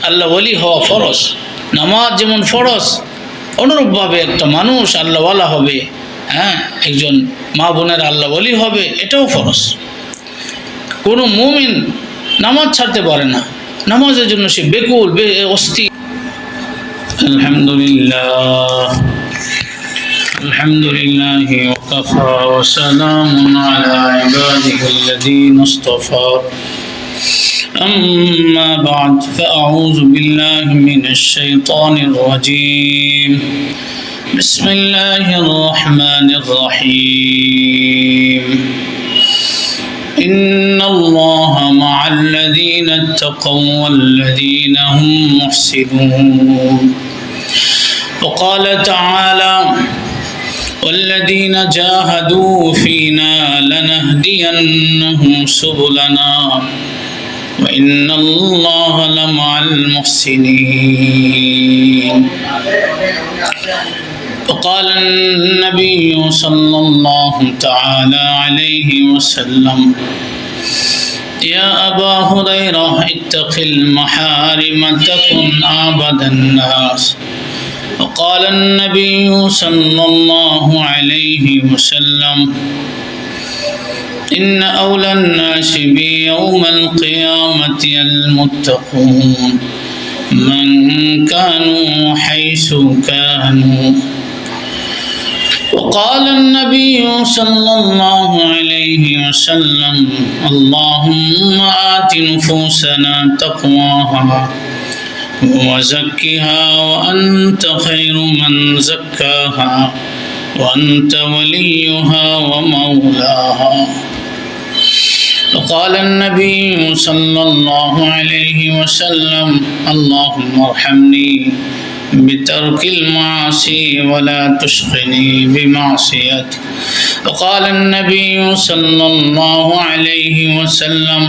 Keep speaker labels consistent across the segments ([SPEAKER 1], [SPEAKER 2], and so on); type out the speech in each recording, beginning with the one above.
[SPEAKER 1] আল্লাহ ওয়ালি হওয়া ফরজ। নামাজ যেমন ফরজ, অনুরূপভাবে একটা মানুষ আল্লাহওয়ালা হবে, একজন মা বোনের আল্লাহ ওয়ালি হবে, এটাও ফরজ। কোনো মুমিন নামাজ ছাড়তে পারে না, নামাজের জন্য সে বেকুল অস্থির। আলহামদুলিল্লাহ আলহামদুলিল্লাহি ওয়া কাফা ওয়া সালামুন আলা ইবাদিহিল্লাযীনা ইসতাফা। أما بعد فأعوذ بالله من الشيطان الرجيم. بسم الله الرحمن الرحيم. إن الله مع الذين اتقوا والذين هم محسنون. وقال تعالى: والذين جاهدوا فينا لنهدينهم سبلنا وإن الله لمع المحسنين. وقال النبي صلى الله تعالى عليه وسلم: يا أبا هريرة اتق المحارم تكن أعبد الناس. وقال النبي صلى الله عليه وسلم: إن أولى الناس بي يوم القيامة المتقون من كانوا حيث كانوا. وقال النبي صلى الله عليه وسلم: اللهم آت نفوسنا تقواها وزكها وأنت خير من زكاها وأنت وليها ومولاها. وقال النبي صلى الله عليه وسلم: اللهم ارحمني بترك المعاصي ولا تشقني بمعصيتك. وقال النبي صلى الله عليه وسلم: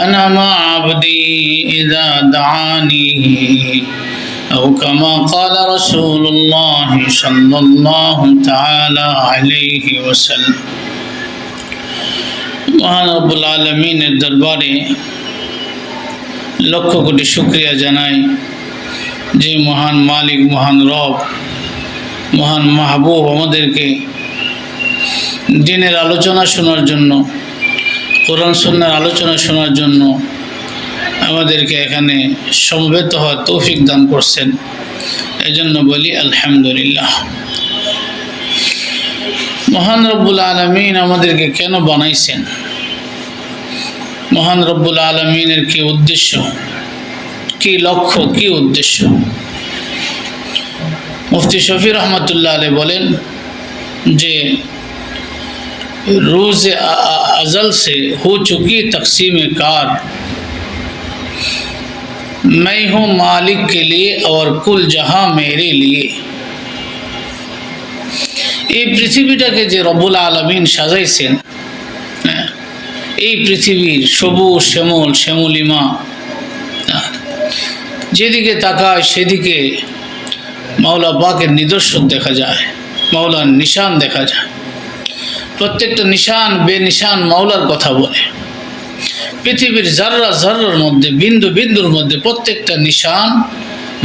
[SPEAKER 1] أنا مع عبدي إذا دعاني، أو كما قال رسول الله صلى الله تعالى عليه وسلم. মহান রব্বুল আলামিনের দরবারে লক্ষ কোটি শুকরিয়া জানাই, যে মহান মালিক, মহান রব, মহান মাহবুব আমাদেরকে দ্বীনের আলোচনা শোনার জন্য, কোরআন সুন্নাহর আলোচনা শোনার জন্য আমাদেরকে এখানে সমবেত হওয়ার তৌফিক দান করছেন। এজন্য বলি আলহামদুলিল্লাহ। মহান রব্বুল আলামিন আমাদেরকে কেন বানাইছেন? মহান রব্বুল আলামিনের কি উদ্দেশ্য, কি লক্ষ্য, কি উদ্দেশ্য? মুফতি শফি রহমতুল্লাহ আলাইহি বলেন যে रोज़ अज़ल से हो चुकी तक़सीम कार, मैं हूँ मालिक के लिए और कुल जहां मेरे लिए। এই পৃথিবীটাকে যে রব্বুল আলামিন সাজাইছেন, এই পৃথিবীর সবুজ শ্যামল শ্যামলিমা, যেদিকে তাকায় সেদিকে মাওলা পাকের নিদর্শন দেখা যায়, মাওলার নিশান দেখা যায়। প্রত্যেকটা নিশান বেনিশান মাওলার কথা বলে। পৃথিবীর জাররা জাররার মধ্যে, বিন্দু বিন্দুর মধ্যে প্রত্যেকটা নিশান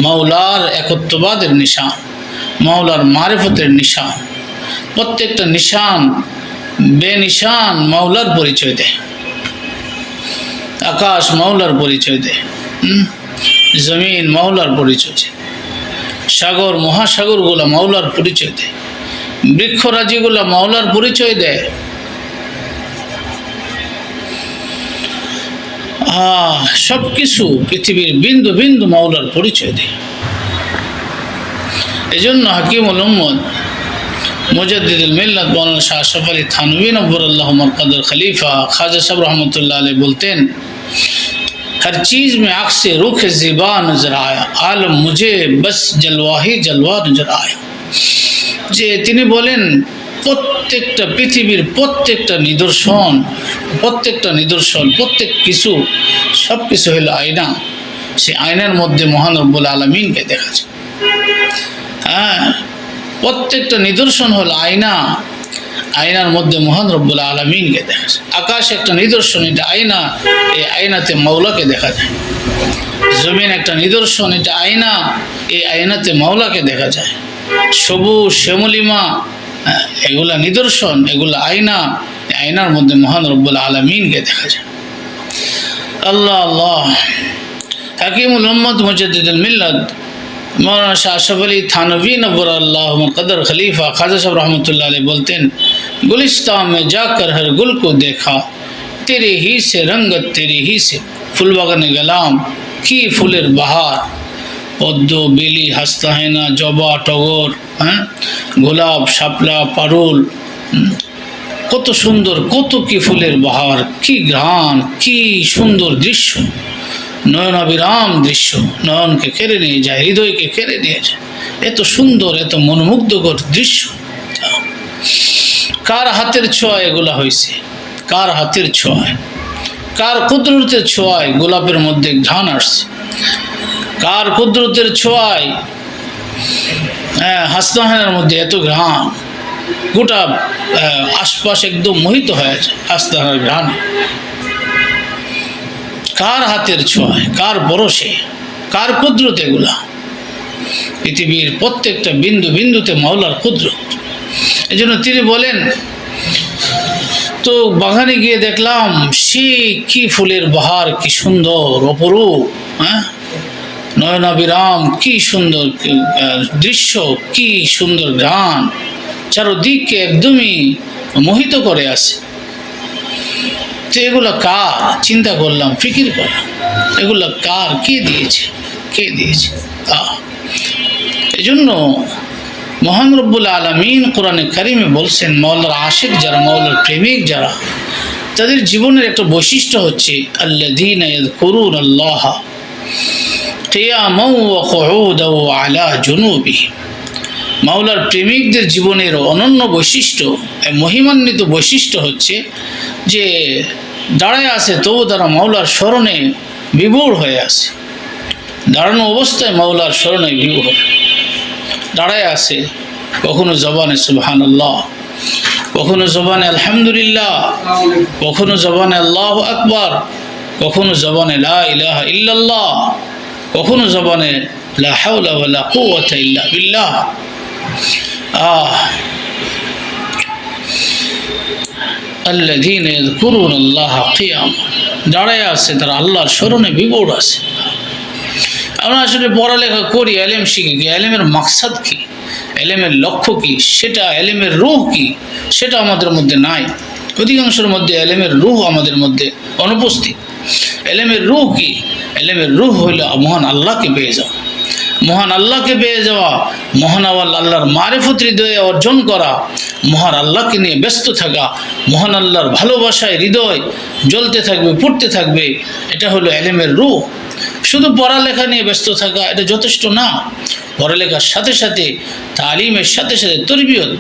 [SPEAKER 1] মাওলার একত্ববাদের নিশান, মাওলার মারিফতের নিশান। প্রত্যেকটা নিশান বেনিশান মাওলার পরিচয় দেয়। আকাশ মাওলার পরিচয় দেয়, জমিন মাওলার পরিচয় দেয়, সাগর মহাসাগরগুলো মাওলার পরিচয় দেয়, বৃক্ষরাজিগুলো মাওলার পরিচয় দেয়। সবকিছু পৃথিবীর বিন্দু বিন্দু মাওলার পরিচয় দেয়। এজন্য হাকিমুল উম্মত মুজাদ্দিদুল মিল্লাত মাওলানা শাহ আশরাফ আলী থানভী নব্বরুল্লাহ মারকাদুল খলিফা খাজা সাহেব রহমতুল্লাহ আলাইহি বলতেন, हर चीज़ में अक्स रुख ज़िबा नजर आया, आलम मुझे बस जलवा ही जलवा नजर आया। যে তিনি বলেন প্রত্যেকটা পৃথিবীর প্রত্যেকটা নিদর্শন, প্রত্যেক কিছু, সব কিছু হলো আয়না। সে আয়নার মধ্যে মহান রব্বুল আলামিনকে দেখা যায়। প্রত্যেকটা নিদর্শন হলো আয়না, আয়নার মধ্যে মহান রব্বুল আলামিনকে দেখা যায়। আকাশ একটা নিদর্শন, এটা আয়না, এই আয়নাতে মাওলাকে দেখা যায়। জমিন একটা নিদর্শন, এটা আয়না। এই আয়নাতে মাওলাকে দেখা যায়। সবুজ শ্যামলিমা, এগুলা নিদর্শন, এগুলা আয়না। আয়নার মধ্যে মহান রব্বুল আলামিনকে দেখা যায়। আল্লাহ আল্লাহ। হাকিমুল উম্মত মুজাদ্দিদুল মিল্লাত मौलाना शाह अशरफ अली थानवी नव्वरल्लाहु मुक़द्दर खलीफा ख्वाजा साहब रहमतुल्लाह अलैह बोलते हैं, गुलिस्तान में जाकर हर गुल को देखा, तेरे ही से रंगत तेरे ही से फुल बगन गलाम की फुलेर बहार, पद्म बेली हस्ताहेना जबा टगर, गोलाप शापला पारुल, কত সুন্দর, কত কি ফুলের বাহার, কি ঘ্রাণ, কি সুন্দর দৃশ্য, নয়নাভিরাম দৃশ্য, নয়নকে কেড়ে নিয়ে যায়, হৃদয়কে কেড়ে নিয়ে যায়। এত সুন্দর, এত মনোমুগ্ধকর দৃশ্য। কার হাতের ছোঁয়ায় এগুলা হয়েছে? কার হাতের ছোঁয়ায়, কার কুদরতের ছোঁয়ায় গোলাপের মধ্যে ঘ্রাণ আসছে? কার কুদরতের ছোঁয়ায় হাসনাহানের মধ্যে এত ঘ্রাণ, গোটা আশপাশ একদম মোহিত হয়ে যায় হাসনাহানের ঘ্রাণে। কার হাতের ছোঁয়ায়, কার বরসে, কার কুদরত? এগুলা পৃথিবীর প্রত্যেকটা বিন্দু বিন্দুতে মাওলার কুদরত। এই জন্য তিনি বলেন, তো বাগানে গিয়ে দেখলাম সে কি ফুলের বাহার, কি সুন্দর অপরূপ, নয়নাভিরাম, কি সুন্দর দৃশ্য, কি সুন্দর গান, চারদিককে একদমই মোহিত করে আছে। তো এগুলো কার? চিন্তা করলাম, ফিকির করলাম, এগুলো কার? কে দিয়েছে? কে দিয়েছে? এই জন্য মহান রব্বুল আলামিন কোরআনে কারিমে বলছেন, মাওলার আশিক যারা, মাওলার প্রেমিক যারা, তাদের জীবনের একটা বৈশিষ্ট্য হচ্ছে আল্লাযীনা ইয়াযকুরুনাল্লাহা কিয়ামান ওয়া কুউদান ওয়া আলা জুনুবিহিম। মাওলার প্রেমিকদের জীবনের অনন্য বৈশিষ্ট্য, মহিমান্বিত বৈশিষ্ট্য হচ্ছে যে দাঁড়ায় আছে তবু তারা মাওলার স্মরণে বিভোর হয়ে আছে। দাঁড়ানো অবস্থায় মাওলার স্মরণে বিভোর, দাঁড়ায় আছে। কখনো জবানে সুবহানাল্লাহ, কখনো জবানে আলহামদুলিল্লাহ, কখনো জবানে আল্লাহু আকবার, কখনো জবানে লা ইলাহা ইল্লাল্লাহ, কখনো জবানে লা হাওলা ওয়ালা কুওয়াতা ইল্লা বিল্লাহ। আল্লাযীনা ইয়াযকুরুনাল্লাহা কিয়ামান, দাঁড়ায় আছে তারা, আল্লাহর স্মরণে বিভোর আছে। আমরা আসলে পড়ালেখা করি, এলেম শিখি, কি এলেমের মাকসাদ কি, এলেমের লক্ষ্য কি, সেটা এলেমের রূহ কি, সেটা আমাদের মধ্যে নাই। অধিকাংশের মধ্যে এলেমের রূহ আমাদের মধ্যে অনুপস্থিত। এলেমের রূহ কি? এলেমের রূহ হইল মহান আল্লাহকে পেয়ে যাওয়া, মহান আল্লাহকে পেয়ে যাওয়া, মহান আল্লাহর মারিফত হৃদয়ে অর্জন করা, মহান আল্লাহকে নিয়ে ব্যস্ত থাকা, মহান আল্লাহর ভালোবাসায় হৃদয় জ্বলতে থাকবে, পড়তে থাকবে। এটা হলো এলেমের রূহ। শুধু পড়ালেখা নিয়ে ব্যস্ত থাকা এটা যথেষ্ট না। পড়ালেখার সাথে সাথে, তালিমের সাথে সাথে তরবিয়ত,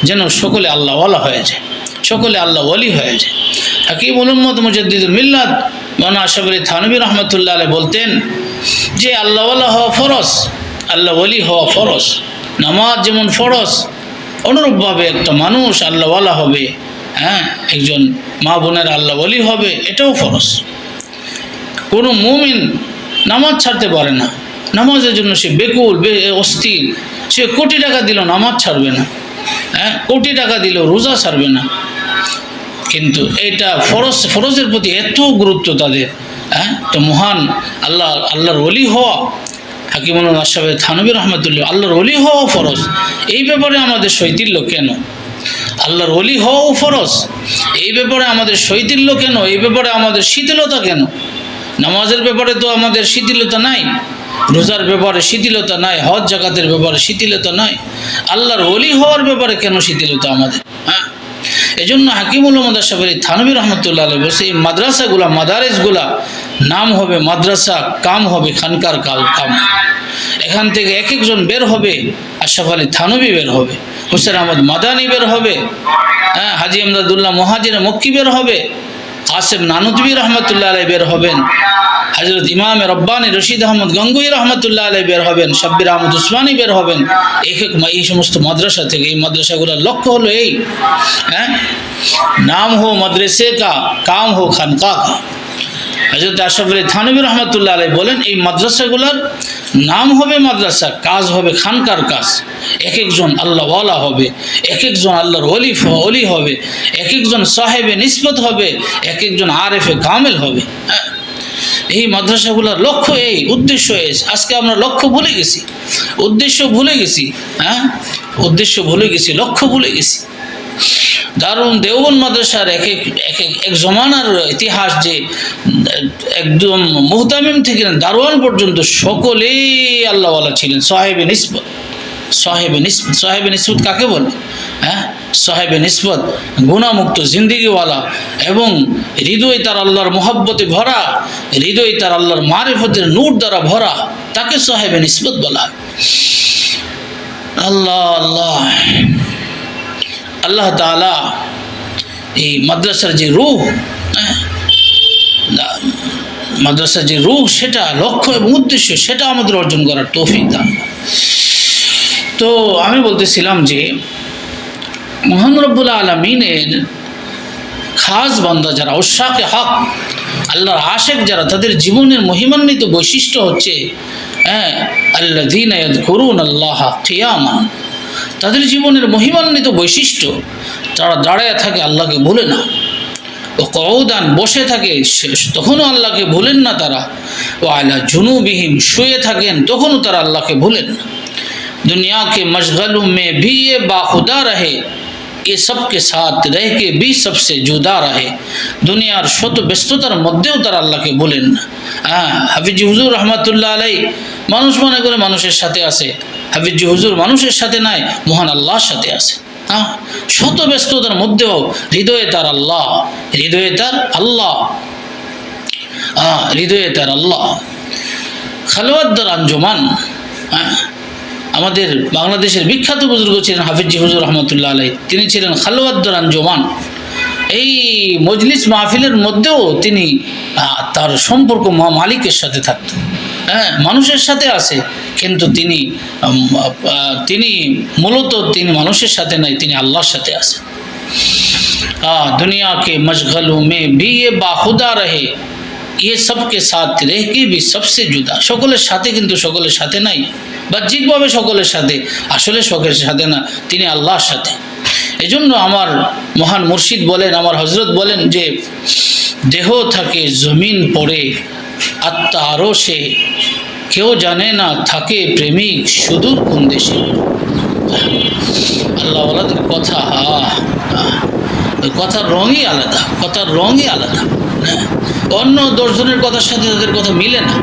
[SPEAKER 1] যেন সকলে আল্লাহওয়ালা হয়ে যায়, সকলে আল্লাহ ওয়ালি হয়ে যায়। হাকিমুল উম্মত মুজাদ্দিদুল মিল্লাত মাওলানা আশরাফ আলী থানভী রহমতুল্লাহ আলাইহি বলতেন যে আল্লাহওয়ালা হওয়া ফরজ, আল্লাহ ওয়ালি হওয়া ফরজ। নামাজ যেমন ফরজ, অনুরূপভাবে একটা মানুষ আল্লাহওয়ালা হবে, একজন মা বোনের আল্লাহ ওয়ালি হবে, এটাও ফরজ। কোনো মুমিন নামাজ ছাড়তে পারে না, নামাজের জন্য সে বেকুল, অস্থির, সে কোটি টাকা দিল নামাজ ছাড়বে না, কোটি টাকা দিল রোজা ছাড়বে না। কিন্তু এটা ফরজের প্রতি এত গুরুত্ব তাদের। তো মহান আল্লাহর ওলি হওয়া, হাকিমুল আশরাফ থানভী রহমতুল্লাহ, আল্লাহর ওলি হওয়া ফরজ। এই ব্যাপারে আমাদের শৈথিল্য কেন? আল্লাহর ওলি হওয়াও ফরজ, এই ব্যাপারে আমাদের শৈথিল্য কেন? এই ব্যাপারে আমাদের শিথিলতা কেন? নামাজের ব্যাপারে তো আমাদের শিথিলতা নাই, রোজার ব্যাপারে শিথিলতা নাই, হজ জাকাতের ব্যাপারে শিথিলতা নাই, আল্লাহর ওলি হওয়ার ব্যাপারে কেন শিথিলতা আমাদের? এই জন্য হাকিমুল আশরাফ আলী থানভী রহমতুল্লাহ আলাইহি বলছে, এই মাদ্রাসাগুলা, মাদারেসগুলা নাম হবে মাদ্রাসা, কাম হবে খানকার কাম। এখান থেকে এক একজন বের হবে, আশরাফ আলী থানভী বের হবে, হুসেন আহমদ মাদানী বের হবে, হাজি আমদাদুল্লাহ মুহাজির মক্কি বের হবে, কাসেম নানুতবী রহমতুল্লাহ আলাইহি বের হবেন, হযরত ইমাম রব্বানী রশিদ আহমদ গঙ্গুই রহমতুল্লাহ আলাইহি বের হবেন, শাব্বির আহমদ উসমানী বের হবেন। এই সমস্ত মাদ্রাসা থেকে, এই মাদ্রাসাগুলোর লক্ষ্য হলো এই, নাম হো মাদ্রাসে কা, কাম হো খানকা কা। হযরত আশরাফ আলী থানভী রহমতুল্লাহ আলাইহি বলেন, এই মাদ্রাসাগুলোর নাম হবে মাদ্রাসা, কাজ হবে খানকার কাজ। এক একজন আল্লাহওয়ালা হবে, এক একজন আল্লাহর ওলি হবে, এক একজন সাহেবে নিসবত হবে, এক একজন আরেফে কামেল হবে। হ্যাঁ, এই মাদ্রাসাগুলোর লক্ষ্য এই, উদ্দেশ্য এই। আজকে আমরা লক্ষ্য ভুলে গেছি, উদ্দেশ্য ভুলে গেছি। হ্যাঁ, উদ্দেশ্য ভুলে গেছি, লক্ষ্য ভুলে গেছি। দারুন দেওবন্দ মাদ্রাসার এক জমানার ইতিহাস, যে একদম মুহতামিম থেকে দারোয়ান পর্যন্ত সকলেই আল্লাহওয়ালা ছিলেন, সাহেবে নিসবত। সাহেবে নিসবত কাকে বলে? হ্যাঁ, সাহেবে নিসবত গুণামুক্ত জিন্দিগিওয়ালা, এবং হৃদয় তার আল্লাহর মোহাব্বতে ভরা, হৃদয় তার আল্লাহর মারিফতের নূর দ্বারা ভরা, তাকে সাহেবে নিসবত বলা। আল্লাহ আল্লাহ আল্লাহ তাআলা এই মাদ্রাসার যে রূহ, মাদ্রাসার যে রূহ, সেটা লক্ষ্য এবং উদ্দেশ্য, সেটা আমাদের অর্জন করার তৌফিক দান। তো আমি বলতেছিলাম যে মহান রব্বুল আলামিনের খাস বান্দা যারা, উশাকে হক, আল্লাহর আশেক যারা, তাদের জীবনের মহিমান্বিত বৈশিষ্ট্য হচ্ছে আল্লাযীনা ইয়াযকুরুনাল্লাহা কিয়ামান। তাদের জীবনের মহিমান্বিত বৈশিষ্ট্য, তারা দাঁড়ায় থাকে, আল্লাহকে ভুলে না। ও কউদান, বসে থাকে, তখনও আল্লাহকে ভুলেন না তারা। ও আলা জুনুবিহিম, শুয়ে থাকেন, তখনও তারা আল্লাহকে ভুলেন না। दुनिया के मशगलों में भी ये बाखुदा रहे, ये सबके साथ रह के भी सबसे जुदा रहे। দুনিয়ার শত ব্যস্ততার মধ্যেও তারা আল্লাহকে ভুলেন না। হাফিজি হুজুর রহমতুল্লাহ আলাই, মানুষ মনে করে মানুষের সাথে আছে, হাফিজি হুজুর মানুষের সাথে নাই, মহান আল্লাহর সাথে আছে। শত ব্যস্ততার মধ্যেও হৃদয়ে তার আল্লাহ, হৃদয়ে তার আল্লাহ, হৃদয়ে তার আল্লাহ। খালওয়াতদার আঞ্জুমান, আমাদের বাংলাদেশের বিখ্যাত বুজুর্গ ছিলেন হাফিজি হুজুর রহমতুল্লাহ আলাই, তিনি ছিলেন খালওয়াতদার আঞ্জুমান। এই মজলিস মাহফিলের মধ্যেও তিনি তার সম্পর্ক মালিকের সাথে থাকতেন। হ্যাঁ, মানুষের সাথে আছে, কিন্তু তিনি মূলত তিনি মানুষের সাথে নাই, তিনি আল্লাহর সাথে আছেন। দুনিয়া কে মশগলোं में भी ये बाखुदा रहे, ये सबके साथ रह के भी सबसे जुदा। সকলের সাথে, কিন্তু সকলের সাথে নাই, বাহ্যিকভাবে সকলের সাথে, আসলে সকলের সাথে না, তিনি আল্লাহর সাথে। এজন্য আমার মহান মুর্শিদ বলেন, আমার হজরত বলেন যে দেহ থাকে জমিন পড়ে, আত্মা আরশে, কেউ জানে না থাকে প্রেমিক সুদূর কোন দেশে। আল্লাহওয়ালাদের কথা, কথার রঙই আলাদা, কথার রঙই আলাদা। অন্য 10 জনের কথার সাথে তাদের কথা মিলে না।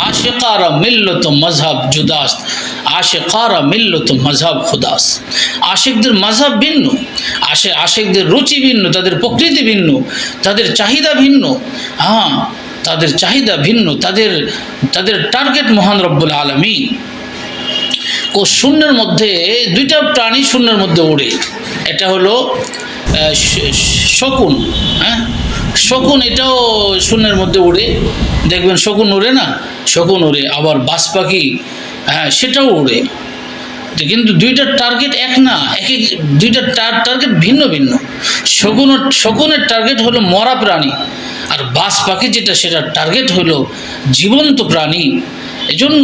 [SPEAKER 1] আশিকারা মিল্লত মজহব জুদাস্ত, আশিকারা মিল্লত মজহব খুদাস। আশিকদের মজহব ভিন্ন, আশিকদের রুচি ভিন্ন, তাদের প্রকৃতি ভিন্ন, তাদের চাহিদা ভিন্ন। তাদের চাহিদা ভিন্ন, তাদের টার্গেট মহান রব্বুল আলামিন। ও শূন্যের মধ্যে, দুইটা প্রাণী শূন্যের মধ্যে ওড়ে, এটা হলো শকুন। শকুন এটাও শূন্যের মধ্যে উড়ে, দেখবেন শকুন উড়ে না, শকুন উড়ে। আবার বাজ পাখি, সেটাও উড়ে, কিন্তু দুইটার টার্গেট এক না, দুইটা টার্গেট ভিন্ন ভিন্ন। শকুনের টার্গেট হলো মরা প্রাণী, আর বাজ পাখি যেটা, সেটার টার্গেট হলো জীবন্ত প্রাণী। এজন্য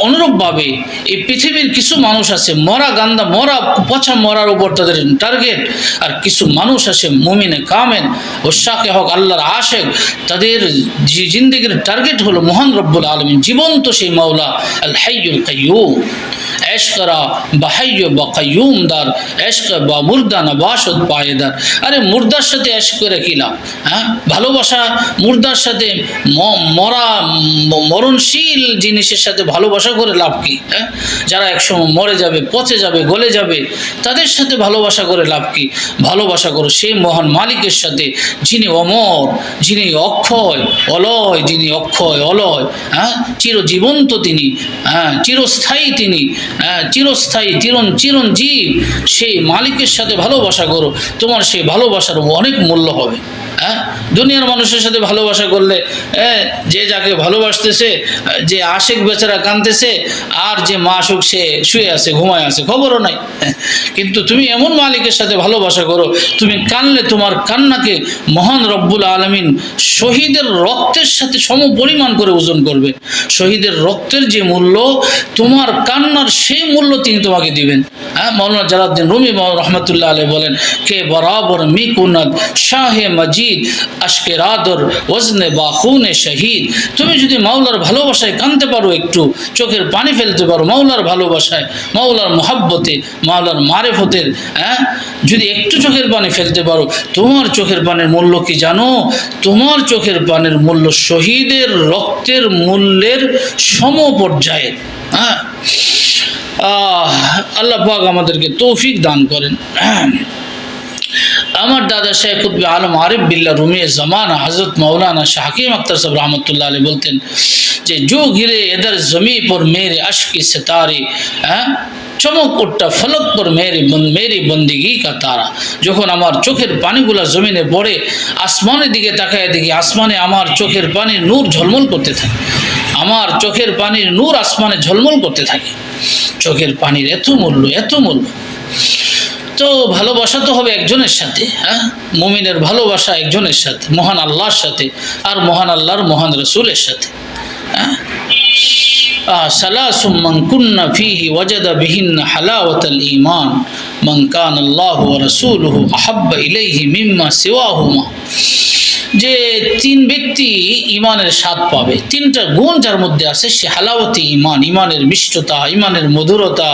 [SPEAKER 1] অনুরূপভাবে এই পৃথিবীর কিছু মানুষ আছে মরা গান্দা, মরা পচা মরার উপর তাদের টার্গেট, আর কিছু মানুষ আছে মুমিনে কামেল, উশাকে হক, আল্লাহর আশেক, তাদের জিন্দেগির টার্গেট হলো মহান রব্বুল আলামিন, জীবন্ত সেই মাওলা আল হাইয়ুল কাইয়ুম। এশক করা বা হাইয়্য বা কাইয়ুম দার, এশক বা মুর্দা নবাসত পায়েদার। আরে মুর্দার সাথে এশক করে কি লাভ? ভালোবাসা মুর্দার সাথে, মরণশীল জিনিসের সাথে ভালোবাসা করে লাভ কি? যারা একসময় মরে যাবে, পচে যাবে, গলে যাবে, তাদের সাথে ভালোবাসা করে লাভ কি? ভালোবাসা করো সেই মহান মালিকের সাথে, যিনি অমর, যিনি অক্ষয় অলয়, যিনি অক্ষয় অলয়, চিরজীবন্ত তিনি, চিরস্থায়ী তিনি, চিরস্থায়ী চিরঞ্জীব, সেই মালিকের সাথে ভালোবাসা করো। তোমার সেই ভালোবাসার অনেক মূল্য হবে। হ্যাঁ, দুনিয়ার মানুষের সাথে ভালোবাসা করলে যে যাকে ভালোবাসতেছে, যে আশেক বেচারা কাঁদতেছে, আর যে মাসুক সে শুয়ে আছে, ঘুমায় আছে, খবরও নাই। কিন্তু তুমি এমন মালিকের সাথে ভালোবাসা করো, তুমি কানলে তোমার কান্নাকে মহান রব্বুল আলামিন শহীদের রক্তের সাথে সমপরিমাণ করে ওজন করবে। শহীদের রক্তের যে মূল্য, তোমার কান্নার সেই মূল্য তিনি তোমাকে দিবেন। হ্যাঁ, মৌলানা জালালউদ্দিন রুমি রহমতুল্লাহ আলাইহি বলেন, কে বরাবর মি কুনাদ শাহে মজিদ আশকে রাদর ওজনে বাখুনে শহীদ। তুমি যদি মাওলার ভালোবাসায় কাঁদতে পারো, একটু চোখের পানি ফেলতে পারো মাওলার ভালোবাসায়, মাওলার মোহাব্বতে, মাওলার মারেফতের, যদি একটু চোখের পানি ফেলতে পারো, তোমার চোখের পানির মূল্য কি জানো? তোমার চোখের পানির মূল্য শহীদের রক্তের মূল্যের সমপর্যায়ে। আল্লাহ পাক আমাদেরকে তৌফিক দান করেন। আমার দাদা শাহ কুতবে আলম আরিফ বিল্লাহ রুমি জমানা হজরত মৌলানা শাহ হাকিম আख्तर साहब रहमतुल्लाह अलैह বলতেন যে जो गिरे इधर जमी पर मेरे अश्क के सितारे, চমক উঠটা ফলক পর মেরি বন্দিগি কা তারা। যখন আমার চোখের পানিগুলা জমিনে পড়ে, আসমানের দিকে তাকায় দেখি আসমানে আমার চোখের পানির নূর ঝলমল করতে থাকে, আমার চোখের পানির নূর আসমানে ঝলমল করতে থাকে। চোখের পানির এত মূল্য, এত মূল্য। তো ভালোবাসা তো হবে একজনের সাথে, মুমিনের ভালোবাসা একজনের সাথে, মহান আল্লাহর সাথে, আর মহান আল্লাহর মহান রসুলের সাথে। সালাসুম মান কুন্না ফীহি ওয়াজাদা বিহিন্না হালাওয়াতাল ঈমান মান কানা আল্লাহু ওয়া রাসূলুহু আহাব্বা ইলাইহি মিম্মা সিওয়াহুমা। যে তিন ব্যক্তি ইমানের স্বাদ পাবে, তিনটা গুণ যার মধ্যে আছে, সে হালাওয়াতে ঈমান, ইমানের মিষ্টতা, ইমানের মধুরতা,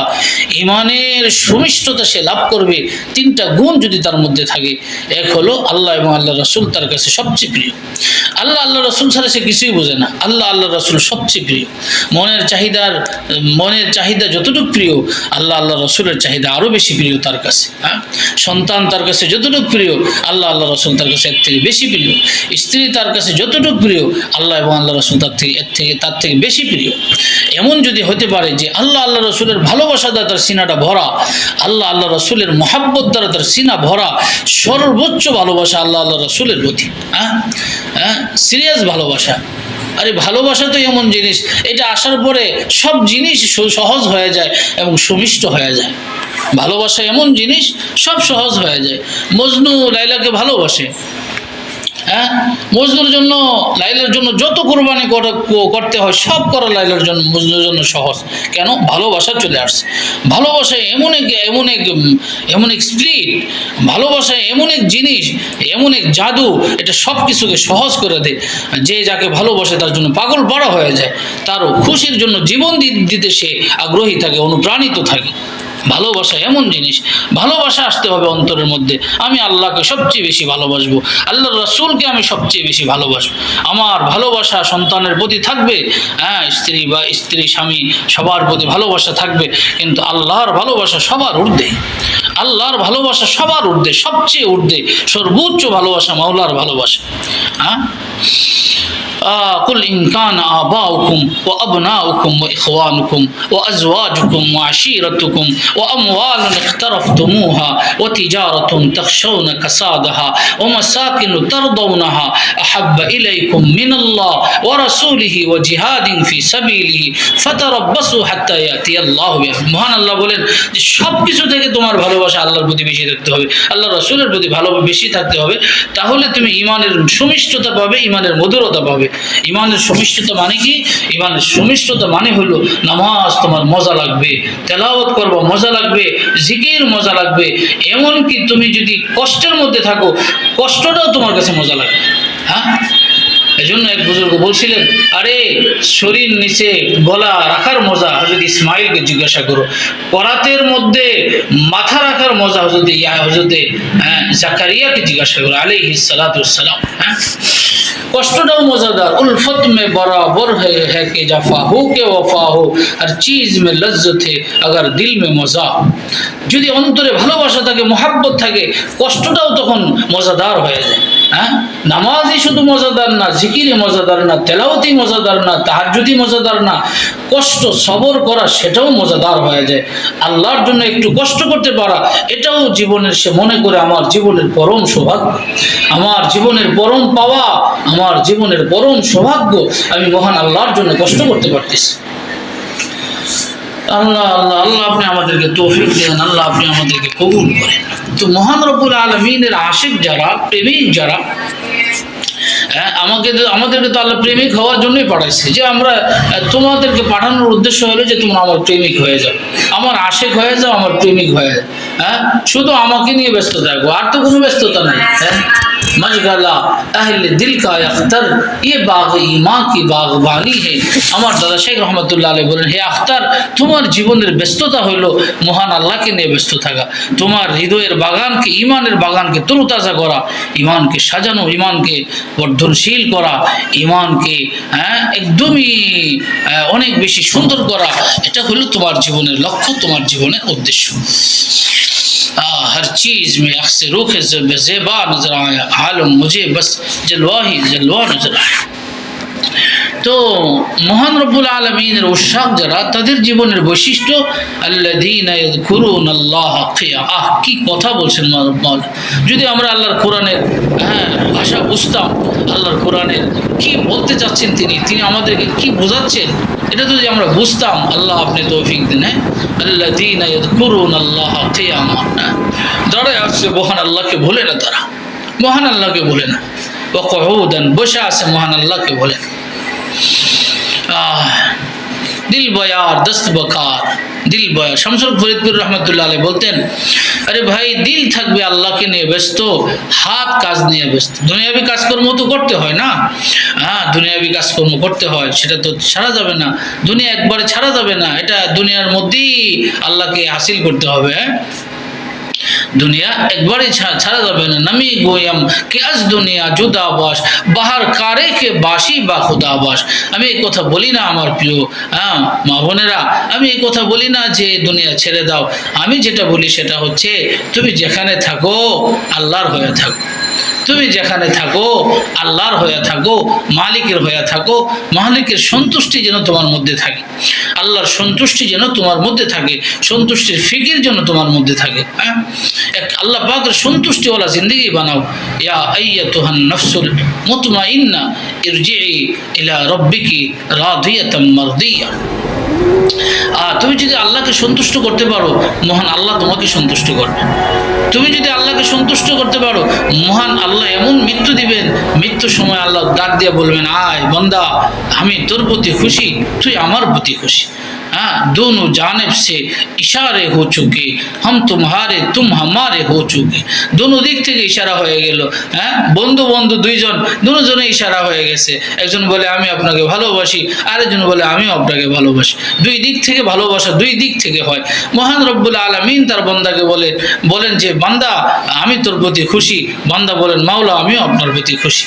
[SPEAKER 1] ইমানের সুমিষ্টতা সে লাভ করবে। তিনটা গুণ যদি তার মধ্যে থাকে, এক হলো আল্লাহ এবং আল্লাহ রসুল তার কাছে সবচেয়ে প্রিয়। আল্লাহ আল্লাহ রসুল ছাড়া সে কিছুই বোঝে না। আল্লাহ আল্লাহ রসুল সবচেয়ে প্রিয়। মনের চাহিদা যতটুকু প্রিয়, আল্লাহ আল্লাহ রসুলের চাহিদা আরও বেশি প্রিয় তার কাছে। সন্তান তার কাছে যতটুকু প্রিয়, আল্লাহ আল্লাহ রসুল তার কাছে এর থেকে বেশি প্রিয়। স্ত্রী তার কাছে যতটুকু প্রিয়, আল্লাহ এবং আল্লাহ রসুল তার থেকে বেশি প্রিয়। এমন যদি হতে পারে যে আল্লাহ আল্লাহ রসুলের ভালোবাসা দ্বারা তার সিনাটা ভরা, আল্লাহ আল্লাহ রসুলের মহাব্বত দ্বারা তার সিনা ভরা, সর্বোচ্চ ভালোবাসা আল্লাহ আল্লাহ রসুলের প্রতি, সিরিয়াস ভালোবাসা। আরে ভালোবাসা তো এমন জিনিস, এটা আসার পরে সব জিনিস সহজ হয়ে যায় এবং সুমিষ্ট হয়ে যায়। ভালোবাসা এমন জিনিস, সব সহজ হয়ে যায়। মজনু লাইলাকে ভালোবাসে, মজনুর জন্য, লাইলার জন্য যত কোরবানি করতে হয় সব করা লাইলার জন্য, মজনুর জন্য সহজ। কেন? ভালোবাসা চলে আসছে। ভালোবাসায় এমন এক স্পিরিট, ভালোবাসায় এমন এক জিনিস, এমন এক জাদু, এটা সব কিছুকে সহজ করে দেয়। যে যাকে ভালোবাসে তার জন্য পাগল পাড়া হয়ে যায়, তারও খুশির জন্য জীবন দিতে সে আগ্রহী থাকে, অনুপ্রাণিত থাকে। ভালোবাসা এমন জিনিস, ভালোবাসা আসতে হবে অন্তরের মধ্যে। আমি আল্লাহকে সবচেয়ে বেশি ভালোবাসবো, আল্লাহর রাসূলকে আমি সবচেয়ে বেশি ভালোবাসবো। আমার ভালোবাসা সন্তানের প্রতি থাকবে, স্ত্রী স্বামী সবার প্রতি ভালোবাসা থাকবে, কিন্তু আল্লাহর ভালোবাসা সবার ঊর্ধ্বে। আল্লাহর ভালোবাসা সবার ঊর্ধ্বে, সবচেয়ে ঊর্ধ্বে, সর্বোচ্চ ভালোবাসা মাওলার ভালোবাসা। قل إن كان آباؤكم وأبناؤكم وإخوانكم وأزواجكم وعشيرتكم وأموال اقترفتموها وتجارة تخشون كسادها ومساكن ترضونها أحب إليكم من الله ورسوله وجهاد في سبيله فتربصوا حتى يأتي الله بأمره। মহান আল্লাহ বলেন যে সব কিছু থেকে তোমার ভালোবাসা আল্লাহর প্রতি বেশি থাকতে হবে, আল্লাহ রাসূলের প্রতি বেশি থাকতে হবে। তাহলে তুমি ঈমানের সুমিষ্টতা পাবে, ঈমানের মধুরতা পাবে। ঈমানের সুমিষ্টতা মানে কি? ঈমানের সুমিষ্টতা মানে হলো নামাজ তোমার মজা লাগবে, তেলাওয়াত করবা মজা লাগবে, জিকির মজা লাগবে। এমনকি তুমি যদি কষ্টের মধ্যে থাকো, কষ্টটাও তোমার কাছে মজা লাগবে। এজন্য এক বুজুর্গ বলছিলেন, আরে শরীর নিচে গলা রাখার মজা হযরত ইসমাঈলকে জিজ্ঞাসা করো, করাতের মধ্যে মাথা রাখার মজা হযরত জাকারিয়াকে জিজ্ঞাসা করো আলাইহিস সালাতু ওয়াস সালাম। কষ্টটাও মজাদার। उल्फत में बराबर है कि जफा हो के वफा हो, हर चीज में लज्जत है अगर दिल में मजा हो। যদি অন্তরে ভালোবাসা থাকে, মোহাব্বত থাকে, কষ্টটাও তখন মজাদার হয়ে যায়। নামাজই শুধু মজাদার না, জিকিরই মজাদার না, তেলাওয়াতই মজাদার না, তাহাজ্জুদই মজাদার না, কষ্ট সবর করা সেটাও মজাদার হয়ে যায়। আল্লাহর জন্য একটু কষ্ট করতে পারা এটাও জীবনের, সে মনে করে আমার জীবনের পরম সৌভাগ্য, আমার জীবনের পরম পাওয়া, আমার জীবনের পরম সৌভাগ্য, আমি মহান আল্লাহর জন্য কষ্ট করতে পারতেছি। আল্লাহ আল্লাহ আল্লাহ আপনি আমাদেরকে তৌফিক দেন, আল্লাহ আপনি আমাদেরকে কবুল করেন। তো মহান রব্বুল আলামিনের আশিক যারা, প্রেমিক যারা, আমাদেরকে তো আল্লাহ প্রেমিক হওয়ার জন্যই পাঠাইছে, যে আমরা তোমাদেরকে পাঠানোর উদ্দেশ্য হলো যে তোমরা আমার প্রেমিক হয়ে যাও, আমার আশিক হয়ে যাও, আমার প্রেমিক হয়ে যাও। শুধু আমাকে নিয়ে ব্যস্ত থাকবো, আর তো কোনো ব্যস্ততা নাই। मशगला अहले दिल का अख्तर ये बाग ईमान की बागबानी है। আমার দাদা শেখ রহমতুল্লাহ আলাইহি বলেন, হে আখতার, তোমার জীবনের ব্যস্ততা হইলো মহান আল্লাহকে নিয়ে ব্যস্ত থাকা, তোমার হৃদয়ের বাগানকে, ইমানের বাগানকে তরুতাজা করা, ইমানকে সাজানো, ইমানকে বর্ধনশীল করা, ইমানকে একদমই অনেক বেশি সুন্দর করা, এটা হলো তোমার জীবনের লক্ষ্য, তোমার জীবনের উদ্দেশ্য। हर चीज़ में अक्स रूख ज़ेबा नज़र आया, आलम मुझे बस जलवा ही जलवा नज़र आया। तो মহান রব্বুল আলামিনের উশাক যারা, তাদের জীবনের বৈশিষ্ট্য আল্লাযীনা ইয়াযকুরুনাল্লাহা কিয়ামা। কি কথা বলছেন মাওলানা! যদি আমরা আল্লাহর কোরআনের ভাষা বুঝতাম, আল্লাহর কোরআনের কি বলতে চাচ্ছেন তিনি আমাদেরকে কি বোঝাচ্ছেন, এটা যদি আমরা বুঝতাম, আল্লাহ আপনি তৌফিক দিন। আল্লাযীনা ইয়াযকুরুনাল্লাহা কিয়ামা, দাঁড়ায় আছে মহান আল্লাহকে ভুলে না, তারা মহান আল্লাহকে ভুলে না। ওয়া কুউদান, বসে আছে মহান আল্লাহকে ভুলে না। দিল বয়ার দস্ত বকার, দিল বয়ার। শামসুল ফরিদপুর রহমতুল্লাহ আলাইহি বলতেন, আরে ভাই, দিল থাকবে আল্লাহকে নিয়ে ব্যস্ত, হাত কাজ নিয়ে ব্যস্ত। দুনিয়াবি কাজকর্ম তো করতে হয় না, দুনিয়াবি কাজকর্ম করতে হয়, সেটা তো ছাড়া যাবে না, দুনিয়া একবারে ছাড়া যাবে না, এটা দুনিয়ার মধ্যেই আল্লাহকে হাসিল করতে হবে। দুনিয়া একবারে ছাড়া যাবে না। নমি গোয়ম কে আজ দুনিয়া জুদাবাস, বাহার কারে কে বাসি বা খুদাবাস। আমি এই কথা বলি না আমার প্রিয় মা বোনেরা, আমি এই কথা বলি না যে দুনিয়া ছেড়ে দাও। আমি যেটা বলি সেটা হচ্ছে, তুমি যেখানে থাকো আল্লাহর হয়ে থাকো, তুমি যেখানে থাকো আল্লাহর হয়ে থাকো, মালিকের হয়ে থাকো। মালিকের সন্তুষ্টি যেন তোমার মধ্যে থাকে, আল্লাহর সন্তুষ্টি যেন তোমার মধ্যে থাকে, সন্তুষ্টির ফিকির যেন তোমার মধ্যে থাকে। এক আল্লাহ পাকের সন্তুষ্টিওয়ালা জিন্দগি বানাও। ইয়া আইয়াতুহান নাফসুল মুতমাইন্না ইরজিই ইলা রাব্বিকি রাদিয়াতাম মারদিয়া। তুমি যদি আল্লাহকে সন্তুষ্ট করতে পারো, মহান আল্লাহ তোমাকে সন্তুষ্ট করবে। তুমি যদি আল্লাহকে সন্তুষ্ট করতে পারো, মহান আল্লাহ এমন মৃত্যু দিবেন, মৃত্যুর সময় আল্লাহ ডাক দিয়ে বলবেন, আয় বান্দা, আমি তোর প্রতি খুশি, তুই আমার প্রতি খুশি। दोनों जानिब से इशारे हो चुके, हम तुम्हारे तुम हमारे हो चुके। दोनों দিক থেকে ইশারা হয়ে গেল। বন্ধু বন্ধু দুইজন, দুজনে ইশারা হয়ে গেছে। একজন বলে আমি আপনাকে ভালোবাসি, আরেকজন বলে আমিও আপনাকে ভালোবাসি। দুই দিক থেকে ভালোবাসা, দুই দিক থেকে হয়। মহান রব্বুল আলামিন তার বান্দাকে বলেন যে বান্দা, আমি তোর প্রতি খুশি। বান্দা বলেন, মাওলা, আমিও আপনার প্রতি খুশি।